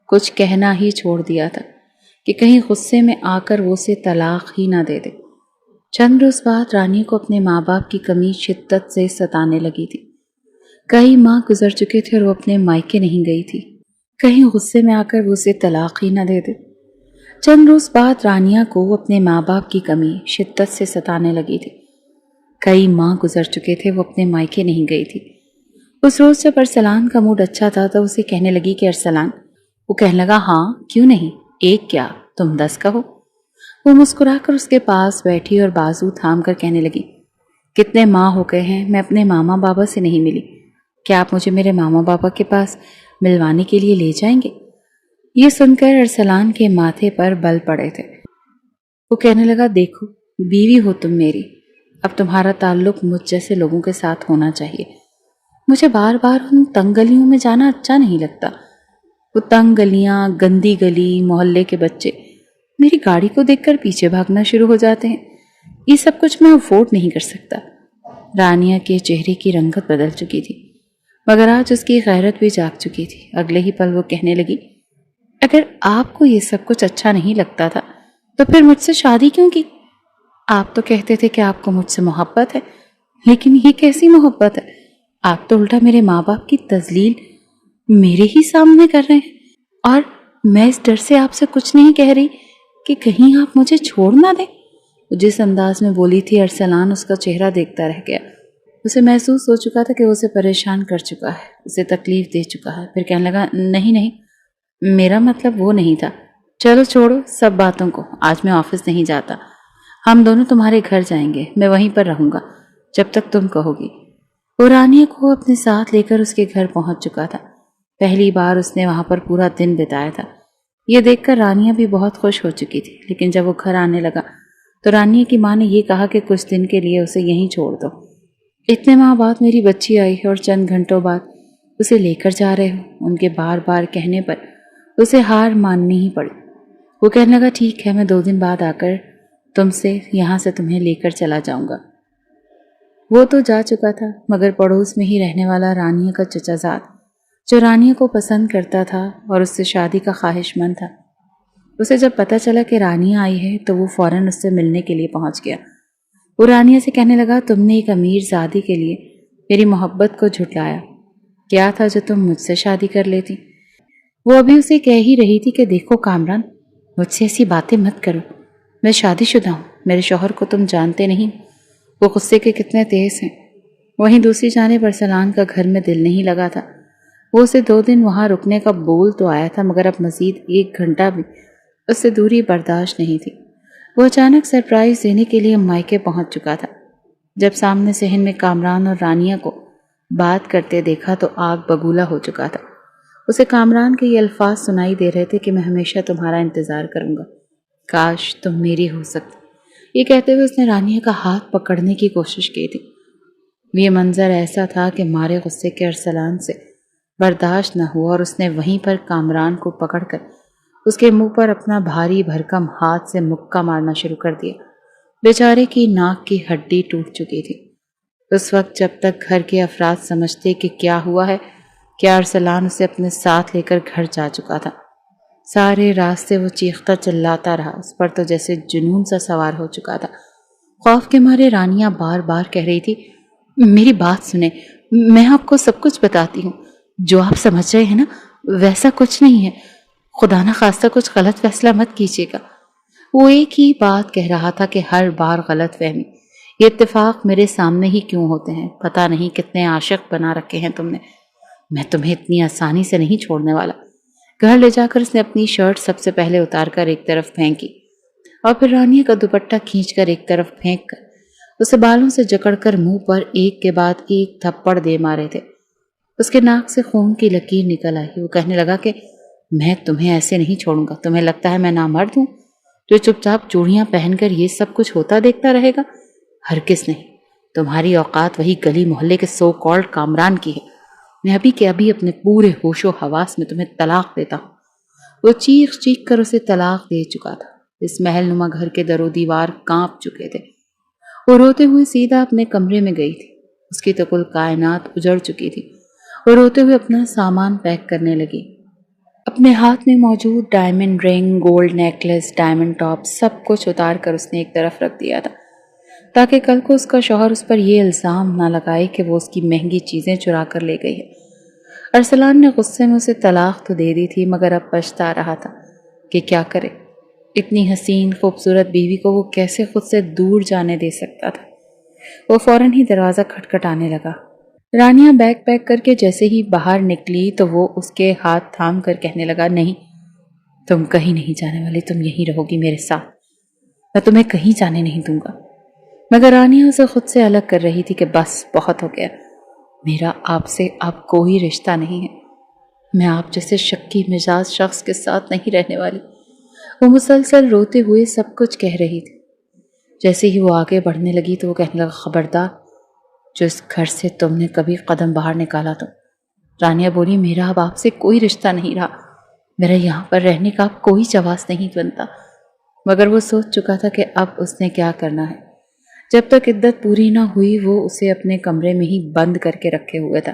کچھ کہنا ہی چھوڑ دیا تھا کہ کہیں غصے میں آ کر وہ اسے طلاق ہی نہ دے دے۔ چند روز بعد رانیہ کو اپنے ماں باپ کی کمی شدت سے ستانے لگی تھی۔ کئی ماہ گزر چکے تھے اور وہ اپنے مائکے نہیں گئی تھی، کہیں غصے میں آ کر وہ اسے طلاق ہی نہ دے دے۔ چند روز بعد رانیہ کو اپنے ماں باپ کی کمی شدت سے ستانے لگی تھی، کئی ماہ گزر چکے تھے وہ اپنے مائکے نہیں گئی تھی۔ اس روز جب ارسلان کا موڈ اچھا تھا تو اسے کہنے لگی کہ ارسلان، وہ کہنے لگا ہاں کیوں نہیں، ایک کیا تم 10 کہو۔ وہ مسکرا کر اس کے پاس بیٹھی اور بازو تھام کر کہنے لگی کتنے ماہ ہو گئے ہیں میں اپنے ماما بابا سے نہیں ملی، کیا آپ مجھے میرے ماما بابا کے پاس ملوانے کے لیے لے جائیں گے؟ یہ سن کر ارسلان کے ماتھے پر بل پڑے تھے۔ وہ کہنے لگا دیکھو بیوی ہو تم میری، اب تمہارا تعلق مجھ جیسے لوگوں کے ساتھ ہونا چاہیے، مجھے بار بار ان تنگ گلیوں میں جانا اچھا نہیں لگتا، وہ تنگ گلیاں، گندی گلی، محلے کے بچے میری گاڑی کو دیکھ کر پیچھے بھاگنا شروع ہو جاتے ہیں، یہ سب کچھ میں افورڈ نہیں کر سکتا۔ رانیہ کے چہرے کی رنگت بدل چکی تھی مگر آج اس کی غیرت بھی جاگ چکی تھی۔ اگلے ہی پل وہ کہنے لگی اگر آپ کو یہ سب کچھ اچھا نہیں لگتا تھا تو پھر مجھ سے شادی کیوں کی؟ آپ تو کہتے تھے کہ آپ کو مجھ سے محبت ہے، لیکن یہ کیسی محبت ہے؟ آپ تو الٹا میرے ماں باپ کی تذلیل میرے ہی سامنے کر رہے ہیں، اور میں اس ڈر سے آپ سے کچھ نہیں کہہ رہی کہ کہیں آپ مجھے چھوڑ نہ دیں۔ جس انداز میں بولی تھی ارسلان اس کا چہرہ دیکھتا رہ گیا۔ اسے محسوس ہو چکا تھا کہ وہ اسے پریشان کر چکا ہے، اسے تکلیف دے چکا ہے۔ پھر کہنے لگا نہیں نہیں، میرا مطلب وہ نہیں تھا، چلو چھوڑو سب باتوں کو، آج میں آفس نہیں جاتا، ہم دونوں تمہارے گھر جائیں گے، میں وہیں پر رہوں گا جب تک تم کہو گی۔ وہ رانیہ کو اپنے ساتھ لے کر اس کے گھر پہنچ چکا تھا، پہلی بار اس نے وہاں پر پورا دن بتایا تھا۔ یہ دیکھ کر رانیہ بھی بہت خوش ہو چکی تھی، لیکن جب وہ گھر آنے لگا تو رانیہ کی ماں نے یہ کہا کہ کچھ دن کے لیے اسے یہیں چھوڑ دو، اتنے ماہ بعد میری بچی آئی ہے اور چند گھنٹوں بعد اسے لے کر جا رہے ہو۔ ان کے بار بار کہنے پر اسے ہار ماننی ہی پڑی۔ وہ کہنے لگا ٹھیک ہے، میں 2 دن بعد آ کر تم سے یہاں سے تمہیں لے کر چلا جاؤں گا۔ وہ تو جا چکا تھا مگر پڑوس میں ہی رہنے والا رانیہ کا چچا زاد جو رانیہ کو پسند کرتا تھا اور اس سے شادی کا خواہش مند تھا، اسے جب پتہ چلا کہ رانیہ آئی ہے تو وہ فوراً اس سے ملنے کے لیے پہنچ گیا۔ وہ رانیہ سے کہنے لگا تم نے ایک امیر زادی کے لیے میری محبت کو جھٹلایا، کیا تھا جو تم مجھ سے شادی کر لیتی؟ وہ ابھی اسے کہہ ہی رہی تھی کہ دیکھو کامران، مجھ سے ایسی باتیں مت کرو، میں شادی شدہ ہوں، میرے شوہر کو تم جانتے نہیں، وہ غصے کے کتنے تیز ہیں۔ وہیں دوسری جانب ارسلان کا گھر میں دل نہیں لگا تھا، وہ اسے 2 دن وہاں رکنے کا بول تو آیا تھا مگر اب مزید 1 گھنٹہ بھی اس سے دوری برداشت نہیں تھی۔ وہ اچانک سرپرائز دینے کے لیے مائکے پہنچ چکا تھا۔ جب سامنے صحن میں کامران اور رانیہ کو بات کرتے دیکھا تو آگ بگولا ہو چکا تھا۔ اسے کامران کے یہ الفاظ سنائی دے رہے تھے کہ میں ہمیشہ تمہارا انتظار کروں گا، کاش تم میری ہو سکتی۔ یہ کہتے ہوئے اس نے رانیہ کا ہاتھ پکڑنے کی کوشش کی تھی۔ یہ منظر ایسا تھا کہ مارے غصے کے ارسلان سے برداشت نہ ہوا اور اس نے وہیں پر کامران کو پکڑ کر اس کے منہ پر اپنا بھاری بھرکم ہاتھ سے مکہ مارنا شروع کر دیا۔ بیچارے کی ناک کی ہڈی ٹوٹ چکی تھی۔ اس وقت جب تک گھر کے افراد سمجھتے کہ کیا ہوا ہے کہ ارسلان اسے اپنے ساتھ لے کر گھر جا چکا تھا، سارے راستے وہ چیختا چلاتا رہا۔ اس پر تو جیسے جنون سا سوار ہو چکا تھا۔ خوف کے مارے رانیہ بار بار کہہ رہی تھی، میری بات سنیں، میں آپ کو سب کچھ بتاتی ہوں، جو آپ سمجھ رہے ہیں نا ویسا کچھ نہیں ہے، خدا نہ خواستہ کچھ غلط فیصلہ مت کیجیے گا۔ وہ ایک ہی بات کہہ رہا تھا کہ ہر بار غلط فہمی، یہ اتفاق میرے سامنے ہی کیوں ہوتے ہیں، پتہ نہیں کتنے عاشق بنا رکھے ہیں تم نے، میں تمہیں اتنی آسانی سے نہیں چھوڑنے والا۔ گھر لے جا کر اس نے اپنی شرٹ سب سے پہلے اتار کر ایک طرف پھینکی اور پھر رانیہ کا دوپٹہ کھینچ کر ایک طرف پھینک کر اسے بالوں سے جکڑ کر منہ پر ایک کے بعد ایک تھپڑ دے مارے تھے۔ اس کے ناک سے خون کی لکیر نکل آئی۔ وہ کہنے لگا کہ میں تمہیں ایسے نہیں چھوڑوں گا، تمہیں لگتا ہے میں نامرد ہوں جو چپ چاپ چوڑیاں پہن کر یہ سب کچھ ہوتا دیکھتا رہے گا؟ ہرگز نہیں، تمہاری اوقات وہی گلی محلے کے سو کالڈ کامران کی ہے۔ میں ابھی کے ابھی اپنے پورے ہوش و حواس میں تمہیں طلاق دیتا ہوں۔ وہ چیخ چیخ کر اسے طلاق دے چکا تھا۔ اس محل نما گھر کے در و دیوار کانپ چکے تھے۔ وہ روتے ہوئے سیدھا اپنے کمرے میں گئی تھی۔ اس کی تو کل کائنات اجڑ چکی تھی۔ وہ روتے ہوئے اپنا سامان پیک کرنے لگی۔ اپنے ہاتھ میں موجود ڈائمنڈ رنگ، گولڈ نیکلس، ڈائمنڈ ٹاپ سب کچھ اتار کر اس نے ایک طرف رکھ دیا تھا تاکہ کل کو اس کا شوہر اس پر یہ الزام نہ لگائے کہ وہ اس کی مہنگی چیزیں چرا کر لے گئی ہے۔ ارسلان نے غصے میں اسے طلاق تو دے دی تھی، مگر اب پچھتا رہا تھا کہ کیا کرے۔ اتنی حسین خوبصورت بیوی کو وہ کیسے خود سے دور جانے دے سکتا تھا۔ وہ فوراً ہی دروازہ کھٹکھٹانے لگا۔ رانیہ بیگ پیک کر کے جیسے ہی باہر نکلی تو وہ اس کے ہاتھ تھام کر کہنے لگا، نہیں، تم کہیں نہیں جانے والی، تم یہیں رہو گی میرے ساتھ، میں تمہیں کہیں جانے نہیں دوں گا۔ مگر رانیہ اسے خود سے الگ کر رہی تھی کہ بس بہت ہو گیا، میرا آپ سے اب کوئی رشتہ نہیں ہے، میں آپ جیسے شکی مزاج شخص کے ساتھ نہیں رہنے والی۔ وہ مسلسل روتے ہوئے سب کچھ کہہ رہی تھی۔ جیسے ہی وہ آگے بڑھنے لگی تو وہ کہنے لگا، خبردار، جو اس گھر سے تم نے کبھی قدم باہر نکالا تو۔ رانیہ بولی، میرا اب آپ سے کوئی رشتہ نہیں رہا، میرا یہاں پر رہنے کا اب کوئی جواز نہیں بنتا۔ مگر وہ سوچ چکا تھا کہ اب اس نے کیا کرنا ہے۔ جب تک عدت پوری نہ ہوئی وہ اسے اپنے کمرے میں ہی بند کر کے رکھے ہوئے تھا۔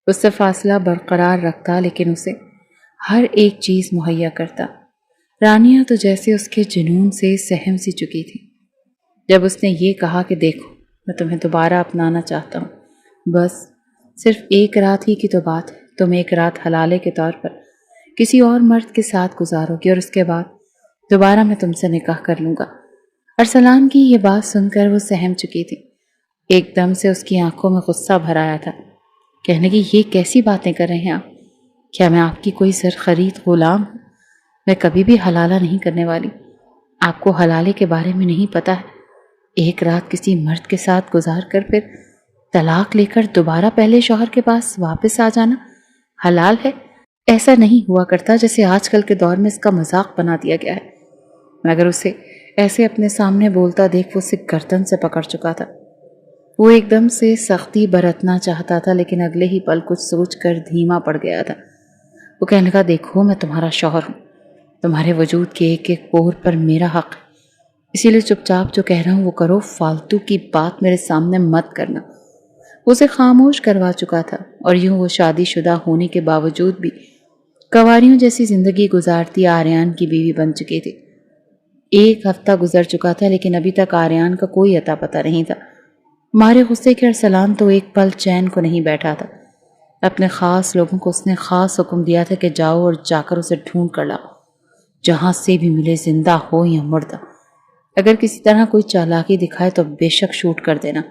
اس سے فاصلہ برقرار رکھتا لیکن اسے ہر ایک چیز مہیا کرتا۔ رانیہ تو جیسے اس کے جنون سے سہم سی چکی تھی۔ جب اس نے یہ کہا کہ دیکھو، میں تمہیں دوبارہ اپنانا چاہتا ہوں، بس صرف ایک رات ہی کی تو بات ہے، تم ایک رات حلالے کے طور پر کسی اور مرد کے ساتھ گزارو گی اور اس کے بعد دوبارہ میں تم سے نکاح کر لوں گا۔ ارسلان کی یہ بات سن کر وہ سہم چکی تھی۔ ایک دم سے اس کی آنکھوں میں غصہ بھر آیا تھا۔ کہنے لگی، یہ کیسی باتیں کر رہے ہیں آپ؟ کیا میں آپ کی کوئی زر خرید غلام ہوں؟ میں کبھی بھی حلالہ نہیں کرنے والی۔ آپ کو حلالے کے بارے میں نہیں پتا ہے؟ ایک رات کسی مرد کے ساتھ گزار کر پھر طلاق لے کر دوبارہ پہلے شوہر کے پاس واپس آ جانا حلال ہے؟ ایسا نہیں ہوا کرتا جیسے آج کل کے دور میں اس کا مذاق بنا دیا گیا ہے۔ مگر اسے ایسے اپنے سامنے بولتا دیکھ وہ اسے گردن سے پکڑ چکا تھا۔ وہ ایک دم سے سختی برتنا چاہتا تھا لیکن اگلے ہی پل کچھ سوچ کر دھیما پڑ گیا تھا۔ وہ کہنے لگا، دیکھو، میں تمہارا شوہر ہوں، تمہارے وجود کے ایک ایک پور پر میرا حق ہے، اسی لیے چپ چاپ جو کہہ رہا ہوں وہ کرو، فالتو کی بات میرے سامنے مت کرنا۔ وہ اسے خاموش کروا چکا تھا اور یوں وہ شادی شدہ ہونے کے باوجود بھی کنواریوں جیسی زندگی گزارتی آریان کی بیوی بن چکی تھی۔ ایک ہفتہ گزر چکا تھا لیکن ابھی تک آریان کا کوئی اتا پتہ نہیں تھا۔ مارے غصے کے ارسلان تو ایک پل چین کو نہیں بیٹھا تھا۔ اپنے خاص لوگوں کو اس نے خاص حکم دیا تھا کہ جاؤ اور جا کر اسے ڈھونڈ کر لاؤ، جہاں سے بھی ملے، زندہ ہو یا مردہ۔ اگر کسی طرح کوئی چالاکی دکھائے تو بے شک شوٹ کر دینا،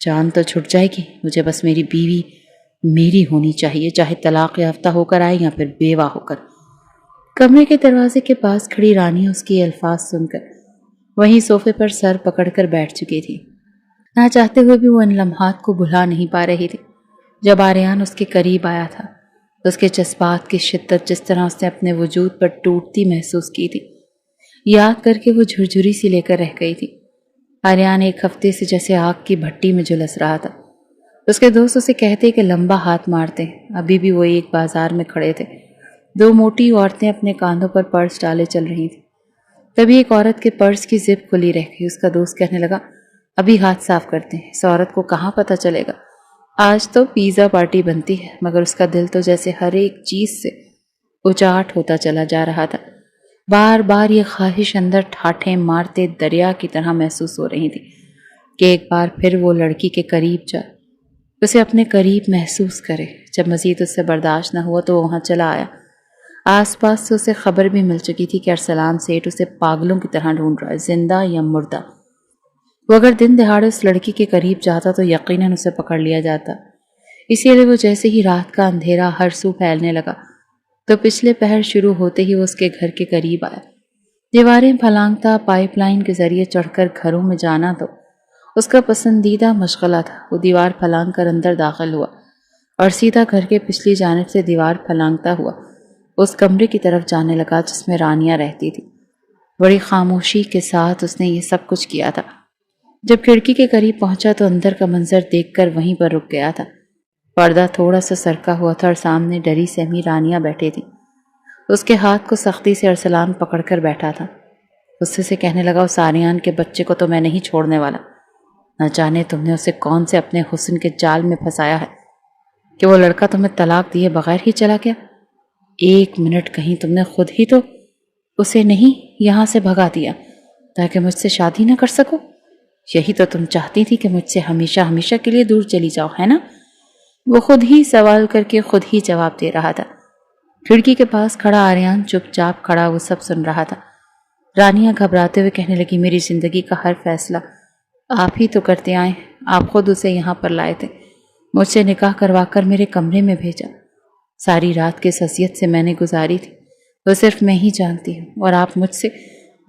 جان تو چھٹ جائے گی، مجھے بس میری بیوی میری ہونی چاہیے، چاہے طلاق یافتہ ہو کر آئے یا پھر بیوہ ہو کر۔ کمرے کے دروازے کے پاس کھڑی رانی اس کی الفاظ سن کر وہیں صوفے پر سر پکڑ کر بیٹھ چکی تھی۔ نہ چاہتے ہوئے بھی وہ ان لمحات کو بھلا نہیں پا رہی تھی جب آریان اس کے قریب آیا تھا۔ اس کے جذبات کی شدت جس طرح اس نے اپنے وجود پر ٹوٹتی محسوس کی تھی، یاد کر کے وہ جھرجھری سی لے کر رہ گئی تھی۔ آریان ایک ہفتے سے جیسے آگ کی بھٹی میں جھلس رہا تھا۔ اس کے دوست اسے کہتے کہ لمبا ہاتھ مارتے. ابھی بھی وہ ایک بازار میں کھڑے تھے. دو موٹی عورتیں اپنے کاندھوں پر پرس ڈالے چل رہی تھیں. تبھی ایک عورت کے پرس کی زپ کھلی رہ گئی. اس کا دوست کہنے لگا ابھی ہاتھ صاف کرتے ہیں. اس عورت کو کہاں پتہ چلے گا آج تو پیزا پارٹی بنتی ہے. مگر اس کا دل تو جیسے ہر ایک چیز سے اچاٹ ہوتا چلا جا رہا تھا. بار بار یہ خواہش اندر ٹھاٹھیں مارتے دریا کی طرح محسوس ہو رہی تھی کہ ایک بار پھر وہ لڑکی کے قریب جائے, اسے اپنے قریب محسوس کرے. جب مزید اس سے برداشت نہ ہوا تو وہ وہاں چلا آیا. آس پاس سے اسے خبر بھی مل چکی تھی کہ ارسلان سیٹھ اسے پاگلوں کی طرح ڈھونڈ رہا ہے, زندہ یا مردہ. وہ اگر دن دہاڑے اس لڑکی کے قریب جاتا تو یقیناً اسے پکڑ لیا جاتا. اسی لیے وہ جیسے ہی رات کا اندھیرا ہر سو پھیلنے لگا تو پچھلے پہر شروع ہوتے ہی وہ اس کے گھر کے قریب آیا. دیواریں پھلانگتا پائپ لائن کے ذریعے چڑھ کر گھروں میں جانا تو اس کا پسندیدہ مشغلہ تھا. وہ دیوار پھلانگ کر اندر داخل ہوا اور سیدھا گھر کے پچھلی جانب سے دیوار پھلانگتا ہوا اس کمرے کی طرف جانے لگا جس میں رانیہ رہتی تھی. بڑی خاموشی کے ساتھ اس نے یہ سب کچھ کیا تھا. جب کھڑکی کے قریب پہنچا تو اندر کا منظر دیکھ کر وہیں پر رک گیا تھا. پردہ تھوڑا سا سرکا ہوا تھا اور سامنے ڈری سہمی رانیہ بیٹھے تھی. اس کے ہاتھ کو سختی سے ارسلان پکڑ کر بیٹھا تھا. غصے سے کہنے لگا اس آریان کے بچے کو تو میں نہیں چھوڑنے والا. نہ جانے تم نے اسے کون سے اپنے حسن کے جال میں پھنسایا ہے کہ وہ لڑکا تمہیں طلاق دیے بغیر ہی چلا گیا. ایک منٹ کہیں تم نے خود ہی تو اسے نہیں یہاں سے بھگا دیا تاکہ مجھ سے شادی نہ کر سکو. یہی تو تم چاہتی تھی کہ مجھ سے ہمیشہ ہمیشہ کے لیے دور چلی جاؤ, ہے نا؟ وہ خود ہی سوال کر کے خود ہی جواب دے رہا تھا. کھڑکی کے پاس کھڑا آریان چپ چاپ کھڑا وہ سب سن رہا تھا. رانیہ گھبراتے ہوئے کہنے لگی میری زندگی کا ہر فیصلہ آپ ہی تو کرتے آئے. آپ خود اسے یہاں پر لائے تھے, مجھ سے نکاح کروا کر میرے کمرے میں بھیجا. ساری رات کس حیثیت سے میں نے گزاری تھی وہ صرف میں ہی جانتی ہوں, اور آپ مجھ سے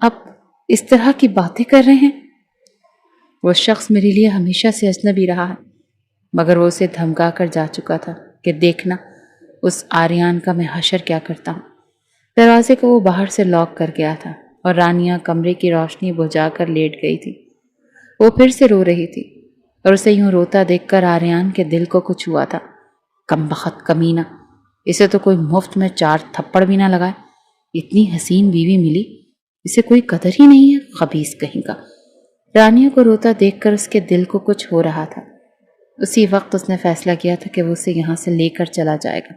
اب اس طرح کی باتیں کر رہے ہیں. وہ شخص میرے لیے ہمیشہ سے اجنبی رہا ہے, مگر وہ اسے دھمکا کر جا چکا تھا کہ دیکھنا اس آریان کا میں حشر کیا کرتا ہوں. دروازے کو وہ باہر سے لاک کر گیا تھا اور رانیہ کمرے کی روشنی بجھا کر لیٹ گئی تھی. وہ پھر سے رو رہی تھی اور اسے یوں روتا دیکھ کر آریان کے دل کو کچھ ہوا تھا. کمبخت کمینہ, اسے تو کوئی مفت میں 4 تھپڑ بھی نہ لگائے. اتنی حسین بیوی ملی, اسے کوئی قدر ہی نہیں ہے, خبیث کہیں کا. رانیہ کو روتا دیکھ کر اس کے دل کو کچھ ہو رہا تھا. اسی وقت اس نے فیصلہ کیا تھا کہ وہ اسے یہاں سے لے کر چلا جائے گا.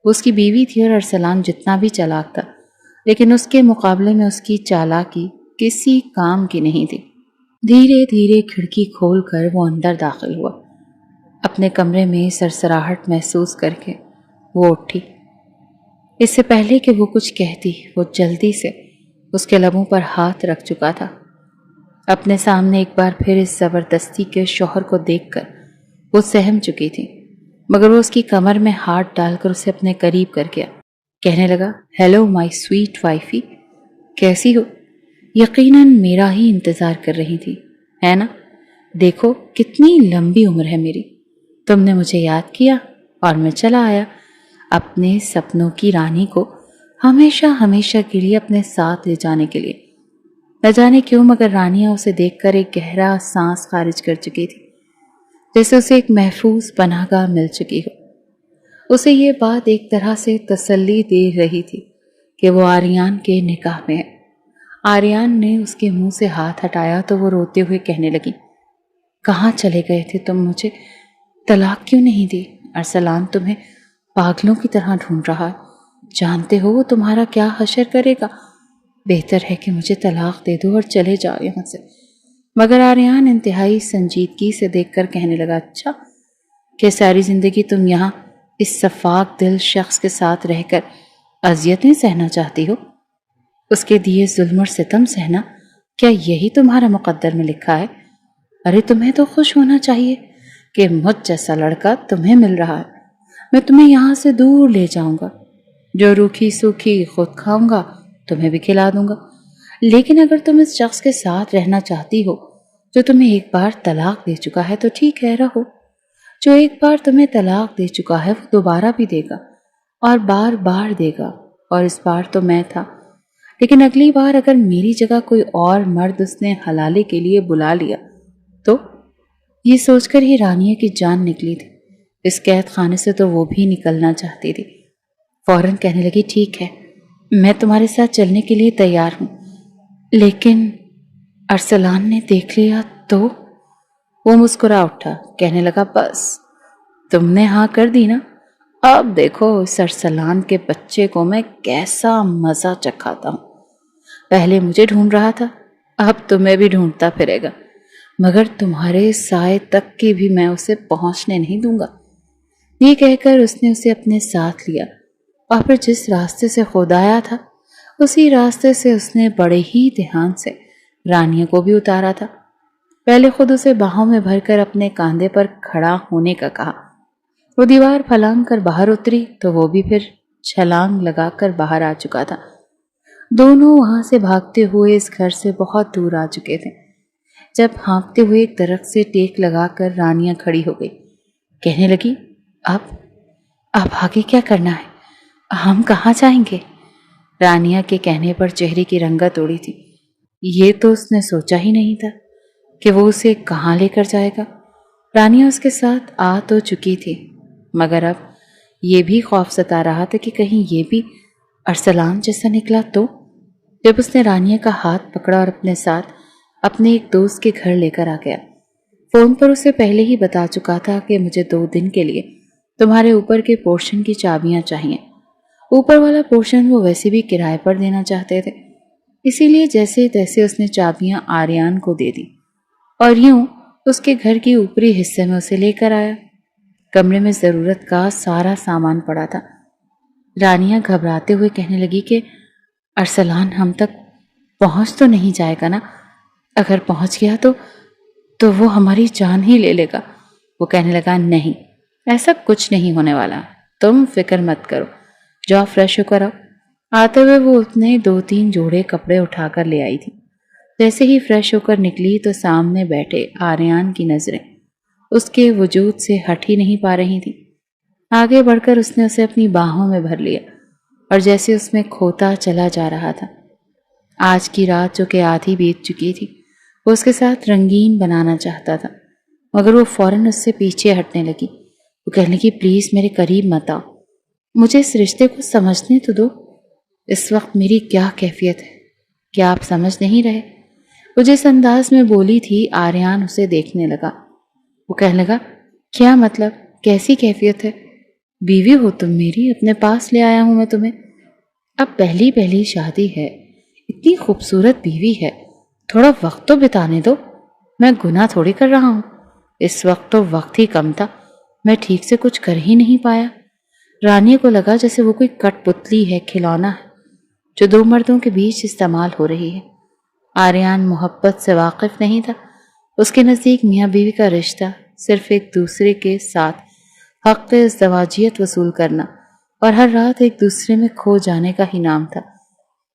وہ اس کی بیوی تھی اور ارسلان جتنا بھی چالاک تھا لیکن اس کے مقابلے میں اس کی چالاکی کسی کام کی نہیں تھی. دھیرے دھیرے کھڑکی کھول کر وہ اندر داخل ہوا. اپنے کمرے میں سرسراہٹ محسوس کر کے وہ اٹھی. اس سے پہلے کہ وہ کچھ کہتی وہ جلدی سے اس کے لبوں پر ہاتھ رکھ چکا تھا. اپنے سامنے ایک بار پھر اس زبردستی کے شوہر کو دیکھ کر وہ سہم چکی تھی, مگر وہ اس کی کمر میں ہاتھ ڈال کر اسے اپنے قریب کر گیا. کہنے لگا ہیلو مائی سویٹ وائفی, کیسی ہو؟ یقیناً میرا ہی انتظار کر رہی تھی, ہے نا؟ دیکھو کتنی لمبی عمر ہے میری. تم نے مجھے یاد کیا اور میں چلا آیا اپنے سپنوں کی رانی کو ہمیشہ ہمیشہ کے لیے اپنے ساتھ لے جانے کے لیے. نہ جانے کیوں مگر رانیہ اسے دیکھ کر ایک گہرا سانس خارج کر چکی تھی, جیسے اسے ایک محفوظ پناہ گاہ مل چکی ہو. اسے یہ بات ایک طرح سے تسلی دے رہی تھی کہ وہ آریان کے نکاح میں ہے. آریان نے اس کے منہ سے ہاتھ ہٹایا تو وہ روتے ہوئے کہنے لگی کہاں چلے گئے تھے تم؟ مجھے طلاق کیوں نہیں دی؟ ارسلان تمہیں پاگلوں کی طرح ڈھونڈ رہا ہے. جانتے ہو وہ تمہارا کیا حشر کرے گا. بہتر ہے کہ مجھے طلاق دے دو اور چلے جاؤ یہاں سے. مگر آریان انتہائی سنجیدگی سے دیکھ کر کہنے لگا اچھا کہ ساری زندگی تم یہاں اس شفاق دل شخص کے ساتھ رہ کر اذیتیں سہنا چاہتی ہو. اس کے دیے ظلم اور ستم سہنا, کیا یہی تمہارا مقدر میں لکھا ہے؟ ارے تمہیں تو خوش ہونا چاہیے کہ مجھ جیسا لڑکا تمہیں مل رہا ہے. میں تمہیں یہاں سے دور لے جاؤں گا, جو روکھی سوکھی خود کھاؤں گا تمہیں بھی کھلا دوں گا. لیکن اگر تم اس شخص کے ساتھ رہنا چاہتی ہو جو تمہیں ایک بار طلاق دے چکا ہے تو ٹھیک ہے رہو. جو ایک بار تمہیں طلاق دے چکا ہے وہ دوبارہ بھی دے گا اور بار بار دے گا, اور اس بار تو میں تھا, لیکن اگلی بار اگر میری جگہ کوئی اور مرد اس نے حلالے کے لیے بلا لیا تو یہ سوچ کر ہی رانیہ کی جان نکلی تھی۔ اس قید خانے سے تو وہ بھی نکلنا چاہتی تھی۔ فوراً کہنے لگی ٹھیک ہے، میں تمہارے ساتھ چلنے کے لیے تیار ہوں، لیکن ارسلان نے دیکھ لیا تو؟ وہ مسکرا اٹھا، کہنے لگا بس تم نے ہاں کر دی نا، اب دیکھو اس ارسلان کے بچے کو میں کیسا مزہ چکھاتا ہوں۔ پہلے مجھے ڈھونڈ رہا تھا، اب تمہیں بھی ڈھونڈتا پھرے گا، مگر تمہارے سائے تک کی بھی میں اسے پہنچنے نہیں دوں گا۔ یہ کہہ کر اس نے اسے اپنے ساتھ لیا اور پھر جس راستے سے خود آیا تھا اسی راستے سے اس نے بڑے ہی دھیان سے رانیہ کو بھی اتارا تھا۔ پہلے خود اسے باہوں میں بھر کر اپنے کاندھے پر کھڑا ہونے کا کہا۔ وہ دیوار پھلانگ کر باہر اتری تو وہ بھی پھر چھلانگ لگا کر باہر آ چکا تھا۔ دونوں وہاں سے بھاگتے ہوئے اس گھر سے بہت دور آ چکے تھے۔ جب ہانپتے ہوئے ایک درخت سے ٹیک لگا کر رانیہ کھڑی ہو گئی، کہنے لگی اب آگے کیا کرنا ہے؟ ہم کہاں جائیں گے؟ رانیہ کے کہنے پر چہرے کی رنگت اڑی تھی۔ یہ تو اس نے سوچا ہی نہیں تھا کہ وہ اسے کہاں لے کر جائے گا۔ رانیہ اس کے ساتھ آ تو چکی تھی، مگر اب یہ بھی خوف ستا رہا تھا کہ کہیں یہ بھی ارسلان جیسا نکلا تو۔ جب اس نے رانیہ کا ہاتھ پکڑا اور اپنے ساتھ اپنے ایک دوست کے گھر لے کر آ گیا۔ فون پر اسے پہلے ہی بتا چکا تھا کہ مجھے 2 دن کے لیے تمہارے اوپر کے پورشن کی چابیاں چاہیے۔ اوپر والا پورشن وہ ویسے بھی کرائے پر دینا چاہتے تھے، اسی لیے جیسے تیسے اس نے چابیاں آریان کو دے دی اور یوں اس کے گھر کی اوپری حصے میں اسے لے کر آیا۔ کمرے میں ضرورت کا سارا سامان پڑا تھا۔ رانیہ گھبراتے ہوئے کہنے لگی کہ ارسلان ہم تک پہنچ تو نہیں جائے گا نا؟ اگر پہنچ گیا تو وہ ہماری جان ہی لے لے گا۔ وہ کہنے لگا نہیں، ایسا کچھ نہیں ہونے والا، تم فکر مت کرو، جاؤ فریش ہو کر آؤ۔ آتے ہوئے وہ اتنے 2-3 جوڑے کپڑے اٹھا کر لے آئی تھی۔ جیسے ہی فریش ہو کر نکلی تو سامنے بیٹھے آریان کی نظریں اس کے وجود سے ہٹ ہی نہیں پا رہی تھی۔ آگے بڑھ کر اس نے اسے اپنی باہوں میں بھر لیا اور جیسے اس میں کھوتا چلا جا رہا تھا۔ آج کی رات جو کہ آدھی بیت چکی تھی، وہ اس کے ساتھ رنگین بنانا چاہتا تھا، مگر وہ فوراً اس سے پیچھے ہٹنے لگی۔ وہ کہنے لگی پلیز میرے قریب مت آؤ، مجھے اس رشتے کو سمجھنے تو دو۔ اس وقت میری کیا کیفیت ہے، کیا آپ سمجھ نہیں رہے؟ وہ جس انداز میں بولی تھی آریان اسے دیکھنے لگا۔ وہ کہنے لگا کیا مطلب، کیسی کیفیت ہے؟ بیوی ہو تم میری، اپنے پاس لے آیا ہوں میں تمہیں۔ اب پہلی شادی ہے، اتنی خوبصورت بیوی ہے، تھوڑا وقت تو بتانے دو، میں گناہ تھوڑی کر رہا ہوں۔ اس وقت تو وقت ہی کم تھا، میں ٹھیک سے کچھ کر ہی نہیں پایا۔ رانیہ کو لگا جیسے وہ کوئی کٹ پتلی ہے، کھلونا ہے جو 2 مردوں کے بیچ استعمال ہو رہی ہے۔ آریان محبت سے واقف نہیں تھا۔ اس کے نزدیک میاں بیوی کا رشتہ صرف ایک دوسرے کے ساتھ حق ازدواجیت وصول کرنا اور ہر رات ایک دوسرے میں کھو جانے کا ہی نام تھا۔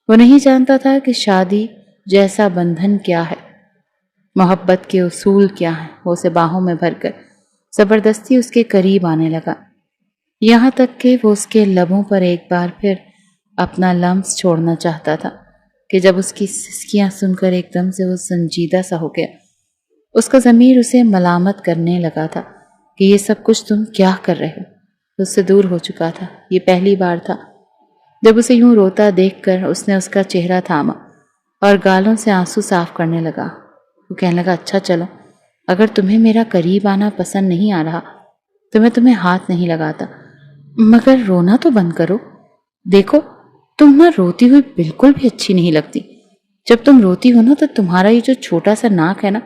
وہ نہیں جانتا تھا کہ شادی جیسا بندھن کیا ہے، محبت کے اصول کیا ہیں۔ وہ اسے باہوں میں بھر کر زبردستی اس کے قریب آنے لگا، یہاں تک کہ وہ اس کے لبوں پر ایک بار پھر اپنا لمس چھوڑنا چاہتا تھا کہ جب اس کی سسکیاں سن کر ایک دم سے وہ سنجیدہ سا ہو گیا۔ اس کا ضمیر اسے ملامت کرنے لگا تھا کہ یہ سب کچھ تم کیا کر رہے ہو۔ اس سے دور ہو چکا تھا، یہ پہلی بار تھا جب اسے یوں روتا دیکھ کر اس نے اس کا چہرہ تھاما اور گالوں سے آنسو صاف کرنے لگا۔ وہ کہنے لگا اچھا چلو، اگر تمہیں میرا قریب آنا پسند نہیں آ رہا تو میں تمہیں ہاتھ نہیں لگاتا، مگر رونا تو بند کرو۔ دیکھو تم نہ روتی ہوئی بالکل بھی اچھی نہیں لگتی، جب تم روتی ہو نا تو تمہارا یہ جو چھوٹا سا ناک ہے نا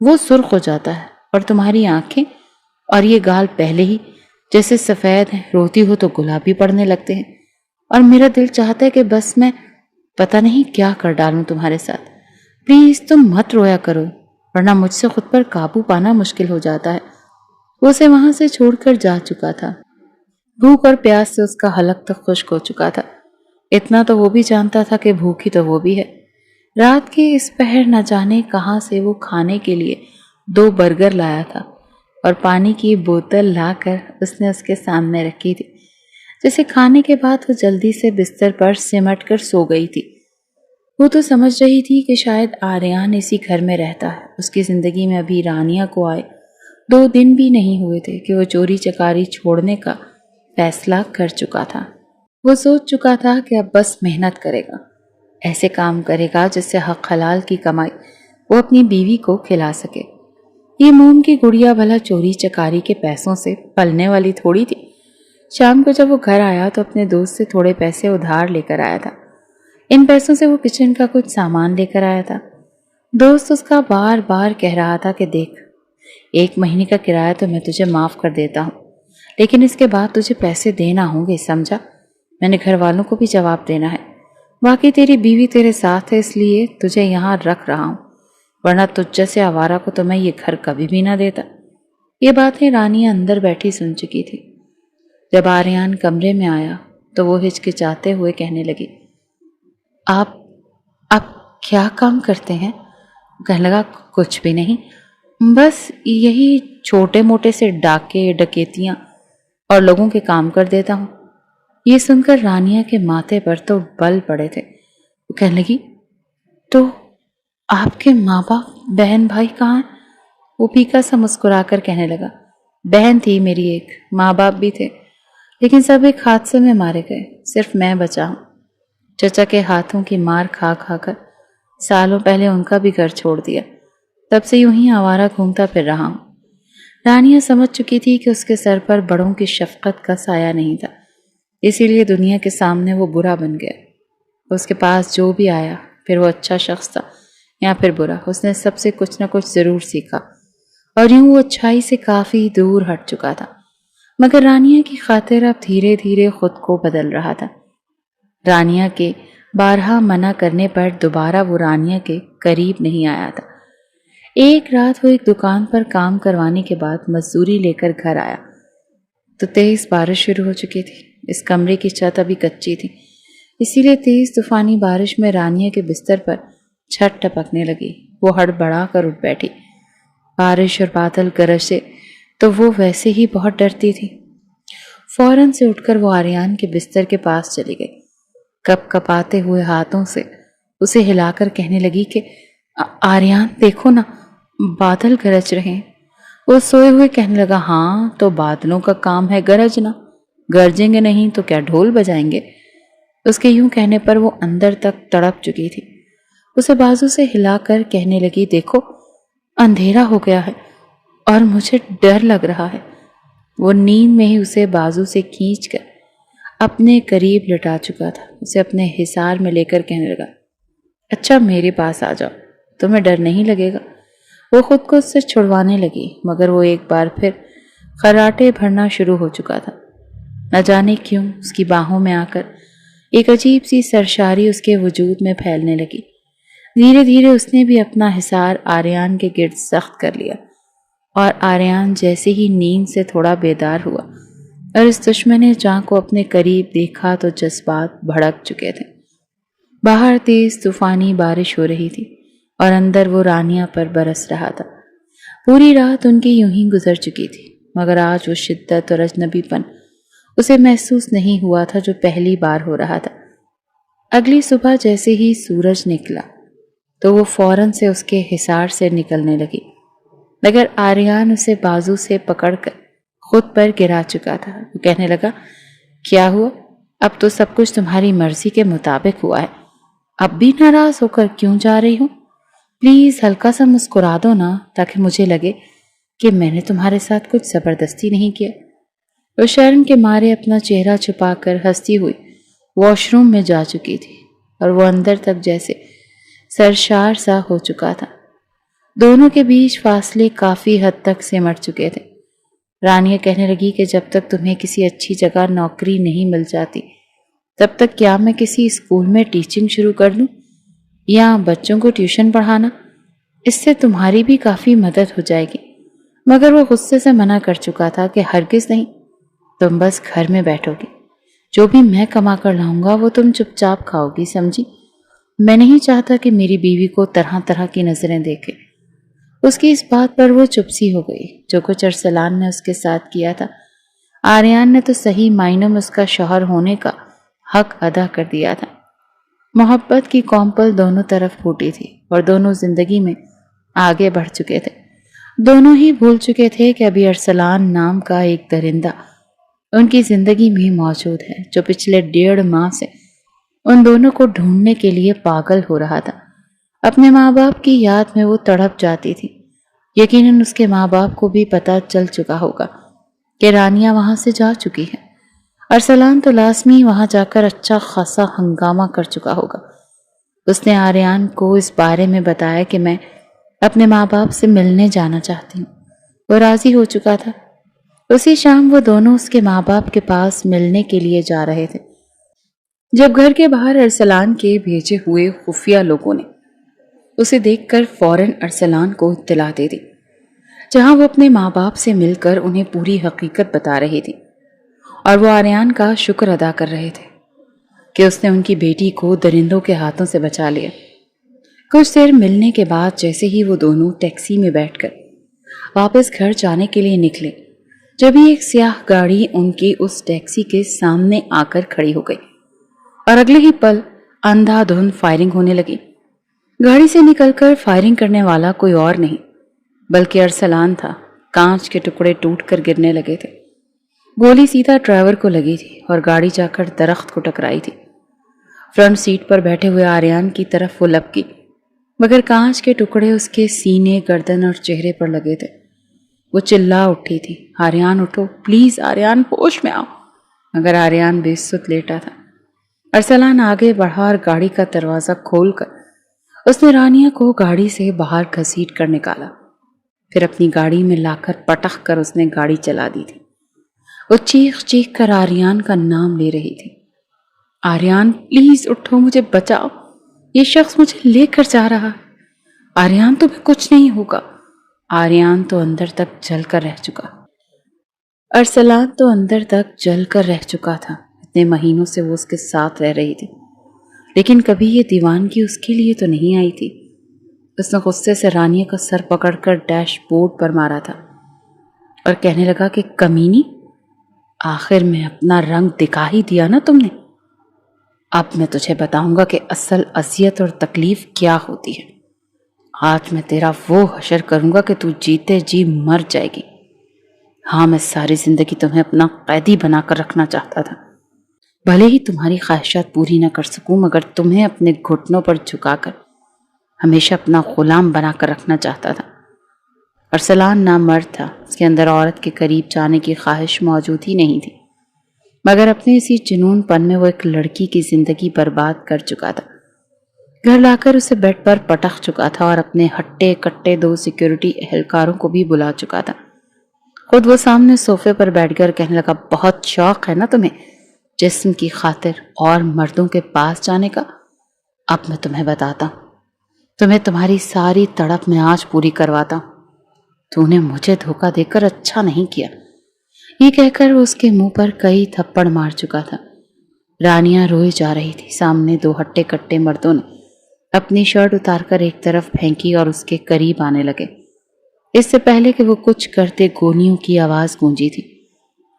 وہ سرخ ہو جاتا ہے، اور تمہاری آنکھیں اور یہ گال پہلے ہی جیسے سفید ہیں، روتی ہو تو گلابی پڑنے لگتے ہیں، اور میرا دل چاہتا ہے کہ بس میں پتہ نہیں کیا کر ڈالوں تمہارے ساتھ۔ پلیز تم مت رویا کرو، ورنہ مجھ سے خود پر قابو پانا مشکل ہو جاتا ہے۔ وہ اسے وہاں سے چھوڑ کر جا چکا تھا۔ بھوک اور پیاس سے اس کا حلق تک خشک ہو چکا تھا۔ اتنا تو وہ بھی جانتا تھا کہ بھوکی تو وہ بھی ہے۔ رات کے اس پہر نہ جانے کہاں سے وہ کھانے کے لیے 2 برگر لایا تھا اور پانی کی بوتل لا کر اس نے اس کے سامنے رکھی تھی۔ جیسے کھانے کے بعد وہ جلدی سے بستر پر سمٹ کر سو گئی تھی۔ وہ تو سمجھ رہی تھی کہ شاید آریان اسی گھر میں رہتا ہے، اس کی زندگی میں ابھی رانیہ کو آئے 2 دن بھی نہیں ہوئے تھے کہ وہ چوری چکاری چھوڑنے کا فیصلہ کر چکا تھا۔ وہ سوچ چکا تھا کہ اب بس محنت کرے گا، ایسے کام کرے گا جس سے حق حلال کی کمائی وہ اپنی بیوی کو کھلا سکے۔ یہ موم کی گڑیا بھلا چوری چکاری کے پیسوں سے پلنے والی تھوڑی تھی۔ شام کو جب وہ گھر آیا تو اپنے دوست سے تھوڑے پیسے ادھار لے کر آیا تھا۔ ان پیسوں سے وہ کچن کا کچھ سامان لے کر آیا تھا۔ دوست اس کا بار بار کہہ رہا تھا کہ دیکھ، 1 مہینے کا کرایہ تو میں تجھے معاف کر دیتا ہوں، لیکن اس کے بعد تجھے پیسے دینا ہوں گے، سمجھا؟ میں نے گھر والوں کو بھی جواب دینا ہے۔ باقی تیری بیوی تیرے ساتھ ہے، اس لیے تجھے یہاں رکھ رہا ہوں، ورنہ تجھ جیسے آوارہ کو تو میں یہ گھر کبھی بھی نہ دیتا۔ یہ باتیں رانیہ اندر بیٹھی سن چکی تھی۔ جب آریان کمرے میں آیا تو وہ ہچکچاتے ہوئے کہنے لگی، آپ کیا کام کرتے ہیں؟ کہنے لگا، کچھ بھی نہیں، بس یہی چھوٹے موٹے سے ڈاکے ڈکیتیاں اور لوگوں کے کام کر دیتا ہوں۔ یہ سن کر رانیہ کے ماتھے پر تو بل پڑے تھے۔ وہ کہنے لگی، تو آپ کے ماں باپ بہن بھائی کہاں ہیں؟ وہ پھیکا سا مسکرا کر کہنے لگا، بہن تھی میری ایک، ماں باپ بھی تھے، لیکن سب ایک حادثے میں مارے گئے، صرف میں بچا ہوں۔ چچا کے ہاتھوں کی مار کھا کھا کر سالوں پہلے ان کا بھی گھر چھوڑ دیا، تب سے یوں ہی آوارہ گھومتا پھر رہا ہوں۔ رانیہ سمجھ چکی تھی کہ اس کے سر پر بڑوں کی شفقت کا سایہ نہیں تھا، اسی لیے دنیا کے سامنے وہ برا بن گیا۔ اس کے پاس جو بھی آیا، پھر وہ اچھا شخص تھا یا پھر برا، اس نے سب سے کچھ نہ کچھ ضرور سیکھا، اور یوں وہ اچھائی سے کافی دور ہٹ چکا تھا۔ مگر رانیہ کی خاطر اب دھیرے دھیرے خود کو بدل رہا تھا۔ رانیہ کے بارہا منع کرنے پر دوبارہ وہ رانیہ کے قریب نہیں آیا تھا۔ ایک رات وہ ایک دکان پر کام کروانے کے بعد مزدوری لے کر گھر آیا تو تیز بارش شروع ہو چکی تھی۔ اس کمرے کی چھت ابھی کچی تھی، اسی لیے تیز طوفانی بارش میں رانیہ کے بستر پر چھت ٹپکنے لگی۔ وہ ہڑبڑا کر اٹھ بیٹھی۔ بارش اور بادل گرجے تو وہ ویسے ہی بہت ڈرتی تھی۔ فوراً سے اٹھ کر وہ آریان کے بستر کے پاس چلی گئی، کپ کپاتے ہوئے ہاتھوں سے اسے ہلا کر کہنے لگی کہ آریان دیکھو نا، بادل گرج رہے ہیں۔ وہ سوئے ہوئے کہنے لگا، ہاں تو بادلوں کا کام ہے گرجنا، گرجیں گے نہیں تو کیا ڈھول بجائیں گے؟ اس کے یوں کہنے پر وہ اندر تک تڑپ چکی تھی۔ اسے بازو سے ہلا کر کہنے لگی، دیکھو اندھیرا ہو گیا ہے اور مجھے ڈر لگ رہا ہے۔ وہ نیند میں ہی اسے بازو سے کھینچ کر اپنے قریب لٹا چکا تھا، اسے اپنے حصار میں لے کر کہنے لگا، اچھا میرے پاس آ جاؤ، تمہیں ڈر نہیں لگے گا۔ وہ خود کو اس سے چھڑوانے لگی، مگر وہ ایک بار پھر خراٹے بھرنا شروع ہو چکا تھا۔ نہ جانے کیوں اس کی باہوں میں آ کر ایک عجیب سی سرشاری اس کے وجود میں پھیلنے لگی۔ دھیرے دھیرے اس نے بھی اپنا حصار آریان کے گرد سخت کر لیا، اور آریان جیسے ہی نیند سے تھوڑا بیدار ہوا اور اس دشمن جاں کو اپنے قریب دیکھا تو جذبات بھڑک چکے تھے۔ باہر تیز طوفانی بارش ہو رہی تھی اور اندر وہ رانیہ پر برس رہا تھا۔ پوری رات ان کی یوں ہی گزر چکی تھی، مگر آج وہ شدت اور اجنبی پن اسے محسوس نہیں ہوا تھا جو پہلی بار ہو رہا تھا۔ اگلی صبح جیسے ہی سورج نکلا تو وہ فوراً سے اس کے حصار سے نکلنے لگی، مگر آریان اسے بازو سے پکڑ کر خود پر گرا چکا تھا۔ وہ کہنے لگا، کیا ہوا؟ اب تو سب کچھ تمہاری مرضی کے مطابق ہوا ہے، اب بھی ناراض ہو کر کیوں جا رہی ہوں؟ پلیز ہلکا سا مسکرا دو نا، تاکہ مجھے لگے کہ میں نے تمہارے ساتھ کچھ زبردستی نہیں کیا۔ وہ شرم کے مارے اپنا چہرہ چھپا کر ہنستی ہوئی واش روم میں جا چکی تھی، اور وہ اندر تک جیسے سرشار سا ہو چکا تھا۔ دونوں کے بیچ فاصلے کافی حد تک سمٹ چکے تھے۔ رانیہ کہنے لگی کہ جب تک تمہیں کسی اچھی جگہ نوکری نہیں مل جاتی، تب تک کیا میں کسی اسکول میں ٹیچنگ شروع کر لوں یا بچوں کو ٹیوشن پڑھانا؟ اس سے تمہاری بھی کافی مدد ہو جائے گی۔ مگر وہ غصے سے منع کر چکا تھا کہ ہرگز نہیں، تم بس گھر میں بیٹھو گی، جو بھی میں کما کر لاؤں گا وہ تم چپ چاپ کھاؤ گی، سمجھی؟ میں نہیں چاہتا کہ میری بیوی کو طرح طرح کی نظریں دیکھے۔ اس کی اس بات پر وہ چپ سی ہو گئی۔ جو کچھ ارسلان نے اس کے ساتھ کیا تھا، آریان نے تو صحیح معنوں میں اس کا شوہر ہونے کا حق ادا کر دیا تھا۔ محبت کی کونپل دونوں طرف پھوٹی تھی اور دونوں زندگی میں آگے بڑھ چکے تھے۔ دونوں ہی بھول چکے تھے کہ ابھی ارسلان نام کا ایک درندہ ان کی زندگی میں موجود ہے جو پچھلے 1.5 ماہ سے ان دونوں کو ڈھونڈنے کے لیے پاگل ہو رہا تھا۔ اپنے ماں باپ کی یاد میں وہ تڑپ جاتی تھی۔ یقیناً اس کے ماں باپ کو بھی پتہ چل چکا ہوگا کہ رانیہ وہاں سے جا چکی ہے۔ ارسلان تو لازمی وہاں جا کر اچھا خاصا ہنگامہ کر چکا ہوگا۔ اس نے آریان کو اس بارے میں بتایا کہ میں اپنے ماں باپ سے ملنے جانا چاہتی ہوں۔ وہ راضی ہو چکا تھا۔ اسی شام وہ دونوں اس کے ماں باپ کے پاس ملنے کے لیے جا رہے تھے جب گھر کے باہر ارسلان کے بھیجے ہوئے خفیہ لوگوں نے اسے دیکھ کر فوراً ارسلان کو اطلاع دے دی، جہاں وہ اپنے ماں باپ سے مل کر انہیں پوری حقیقت بتا رہی تھی اور وہ آریان کا شکر ادا کر رہے تھے کہ اس نے ان کی بیٹی کو درندوں کے ہاتھوں سے بچا لیا۔ کچھ دیر ملنے کے بعد جیسے ہی وہ دونوں ٹیکسی میں بیٹھ کر واپس گھر جانے کے لیے نکلے، جبھی ایک سیاہ گاڑی ان کی اس ٹیکسی کے سامنے آ کر کھڑی ہو گئی اور اگلے ہی پل اندھا دھند فائرنگ ہونے لگی۔ گاڑی سے نکل کر فائرنگ کرنے والا کوئی اور نہیں بلکہ ارسلان تھا۔ کانچ کے ٹکڑے ٹوٹ کر گرنے لگے تھے۔ گولی سیدھا ڈرائیور کو لگی تھی اور گاڑی جا کر درخت کو ٹکرائی تھی۔ فرنٹ سیٹ پر بیٹھے ہوئے آریان کی طرف وہ لپکی، مگر کانچ کے ٹکڑے اس کے سینے، گردن اور چہرے پر لگے تھے۔ وہ چلا اٹھی تھی، آریان اٹھو، پلیز آریان، ہوش میں آؤ، مگر آریان بے سد لیٹا تھا۔ ارسلان آگے بڑھا اور گاڑی کا دروازہ کھول کر اس نے رانیہ کو گاڑی سے باہر گھسیٹ کر نکالا، پھر اپنی گاڑی میں لا کر پٹخ کر اس نے گاڑی چلا دی تھی۔ وہ چیخ چیخ کر آریان کا نام لے رہی تھی، آریان پلیز اٹھو، مجھے بچاؤ، یہ شخص مجھے لے کر جا رہا ہے، آریان تمہیں کچھ نہیں ہوگا۔ آریان تو اندر تک جل کر رہ چکا، ارسلان تو اندر تک جل کر رہ چکا تھا۔ اتنے مہینوں سے وہ اس کے ساتھ رہ رہی تھی، لیکن کبھی یہ دیوانگی اس کے لیے تو نہیں آئی تھی۔ اس نے غصے سے رانیہ کا سر پکڑ کر ڈیش بورڈ پر مارا تھا اور کہنے لگا کہ کمینی، آخر میں اپنا رنگ دکھا ہی دیا نا تم نے۔ اب میں تجھے بتاؤں گا کہ اصل اذیت اور تکلیف کیا ہوتی ہے۔ آج میں تیرا وہ حشر کروں گا کہ تو جیتے جی مر جائے گی۔ ہاں، میں ساری زندگی تمہیں اپنا قیدی بنا کر رکھنا چاہتا تھا، بھلے ہی تمہاری خواہشات پوری نہ کر سکوں، مگر تمہیں اپنے گھٹنوں پر جھکا کر ہمیشہ اپنا غلام بنا کر رکھنا چاہتا تھا۔ ارسلان نامرد تھا، اس کے اندر عورت کے قریب جانے کی خواہش موجود ہی نہیں تھی، مگر اپنے اسی جنون پن میں وہ ایک لڑکی کی زندگی برباد کر چکا تھا۔ گھر لا کر اسے بیڈ پر پٹخ چکا تھا اور اپنے ہٹے کٹے 2 سیکیورٹی اہلکاروں کو بھی بلا چکا تھا۔ خود وہ سامنے صوفے پر بیٹھ کر کہنے لگا، بہت شوق ہے نا تمہیں جسم کی خاطر اور مردوں کے پاس جانے کا؟ اب میں تمہیں بتاتا ہوں، تمہیں تمہاری ساری تڑپ میں آج پوری کرواتا ہوں۔ تو نے مجھے دھوکہ دے کر اچھا نہیں کیا۔ یہ کہہ کر وہ اس کے منہ پر کئی تھپڑ مار چکا تھا۔ رانیہ روئی جا رہی تھی۔ سامنے 2 ہٹے کٹے مردوں نے اپنی شرٹ اتار کر ایک طرف پھینکی اور اس کے قریب آنے لگے۔ اس سے پہلے کہ وہ کچھ کرتے گولیوں کی آواز گونجی تھی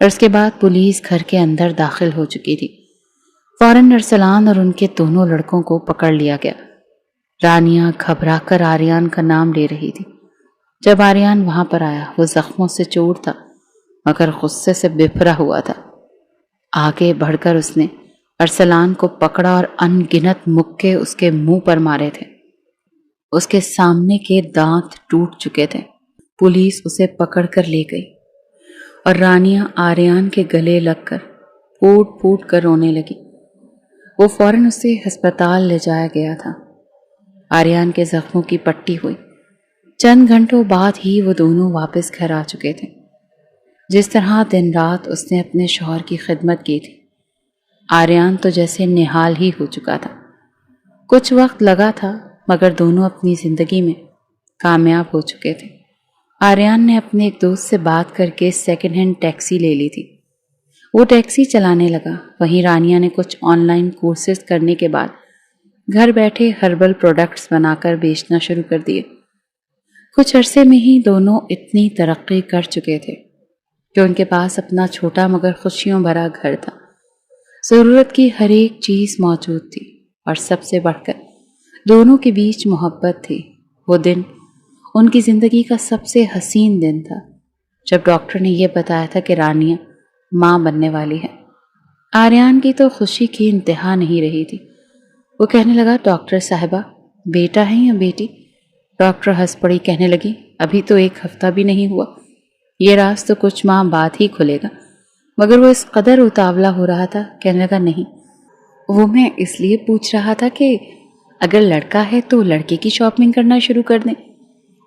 اور اس کے بعد پولیس گھر کے اندر داخل ہو چکی تھی۔ فوراً ارسلان اور ان کے دونوں لڑکوں کو پکڑ لیا گیا۔ رانیہ گھبرا کر آریان کا نام لے رہی تھی۔ جب آریان وہاں پر آیا، وہ زخموں سے چور تھا مگر غصے سے بفرا ہوا تھا۔ آگے بڑھ کر اس نے ارسلان کو پکڑا اور ان گنت مکے اس کے منہ پر مارے تھے۔ اس کے سامنے کے دانت ٹوٹ چکے تھے۔ پولیس اسے پکڑ کر لے گئی اور رانیہ آریان کے گلے لگ کر پھوٹ پھوٹ کر رونے لگی۔ وہ فوراً اسے ہسپتال لے جایا گیا تھا۔ آریان کے زخموں کی پٹی ہوئی۔ چند گھنٹوں بعد ہی وہ دونوں واپس گھر آ چکے تھے۔ جس طرح دن رات اس نے اپنے شوہر کی خدمت کی تھی، آریان تو جیسے نہال ہی ہو چکا تھا۔ کچھ وقت لگا تھا مگر دونوں اپنی زندگی میں کامیاب ہو چکے تھے۔ آریان نے اپنے ایک دوست سے بات کر کے سیکنڈ ہینڈ ٹیکسی لے لی تھی۔ وہ ٹیکسی چلانے لگا۔ وہیں رانیہ نے کچھ آن لائن کورسز کرنے کے بعد گھر بیٹھے ہربل پروڈکٹس بنا کر بیچنا شروع کر دیے۔ کچھ عرصے میں ہی دونوں اتنی ترقی کر چکے تھے کہ ان کے پاس اپنا چھوٹا مگر خوشیوں بھرا گھر تھا۔ ضرورت کی ہر ایک چیز موجود تھی اور سب سے بڑھ کر دونوں کے بیچ محبت تھی۔ وہ دن ان کی زندگی کا سب سے حسین دن تھا جب ڈاکٹر نے یہ بتایا تھا کہ رانیہ ماں بننے والی ہے۔ آریان کی تو خوشی کی انتہا نہیں رہی تھی۔ وہ کہنے لگا، ڈاکٹر صاحبہ، بیٹا ہے یا بیٹی؟ ڈاکٹر ہنس پڑی، کہنے لگی، ابھی تو 1 ہفتہ بھی نہیں ہوا، یہ راز تو کچھ ماہ بعد ہی کھلے گا۔ مگر وہ اس قدر اتاولا ہو رہا تھا، کہنے لگا، نہیں، وہ میں اس لیے پوچھ رہا تھا کہ اگر لڑکا ہے تو لڑکے کی شاپنگ کرنا شروع کر دیں،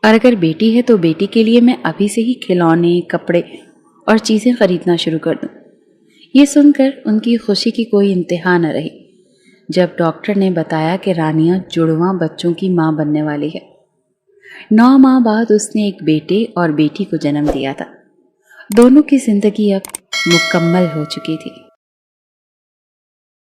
اور اگر بیٹی ہے تو بیٹی کے لیے میں ابھی سے ہی کھلونے، کپڑے اور چیزیں خریدنا شروع کر دوں۔ یہ سن کر ان کی خوشی کی کوئی انتہا نہ رہی جب ڈاکٹر نے بتایا کہ رانیہ جڑواں بچوں کی ماں بننے والی ہے۔ 9 ماہ بعد اس نے ایک بیٹے اور بیٹی کو جنم دیا تھا۔ دونوں کی زندگی اب مکمل ہو چکی تھی۔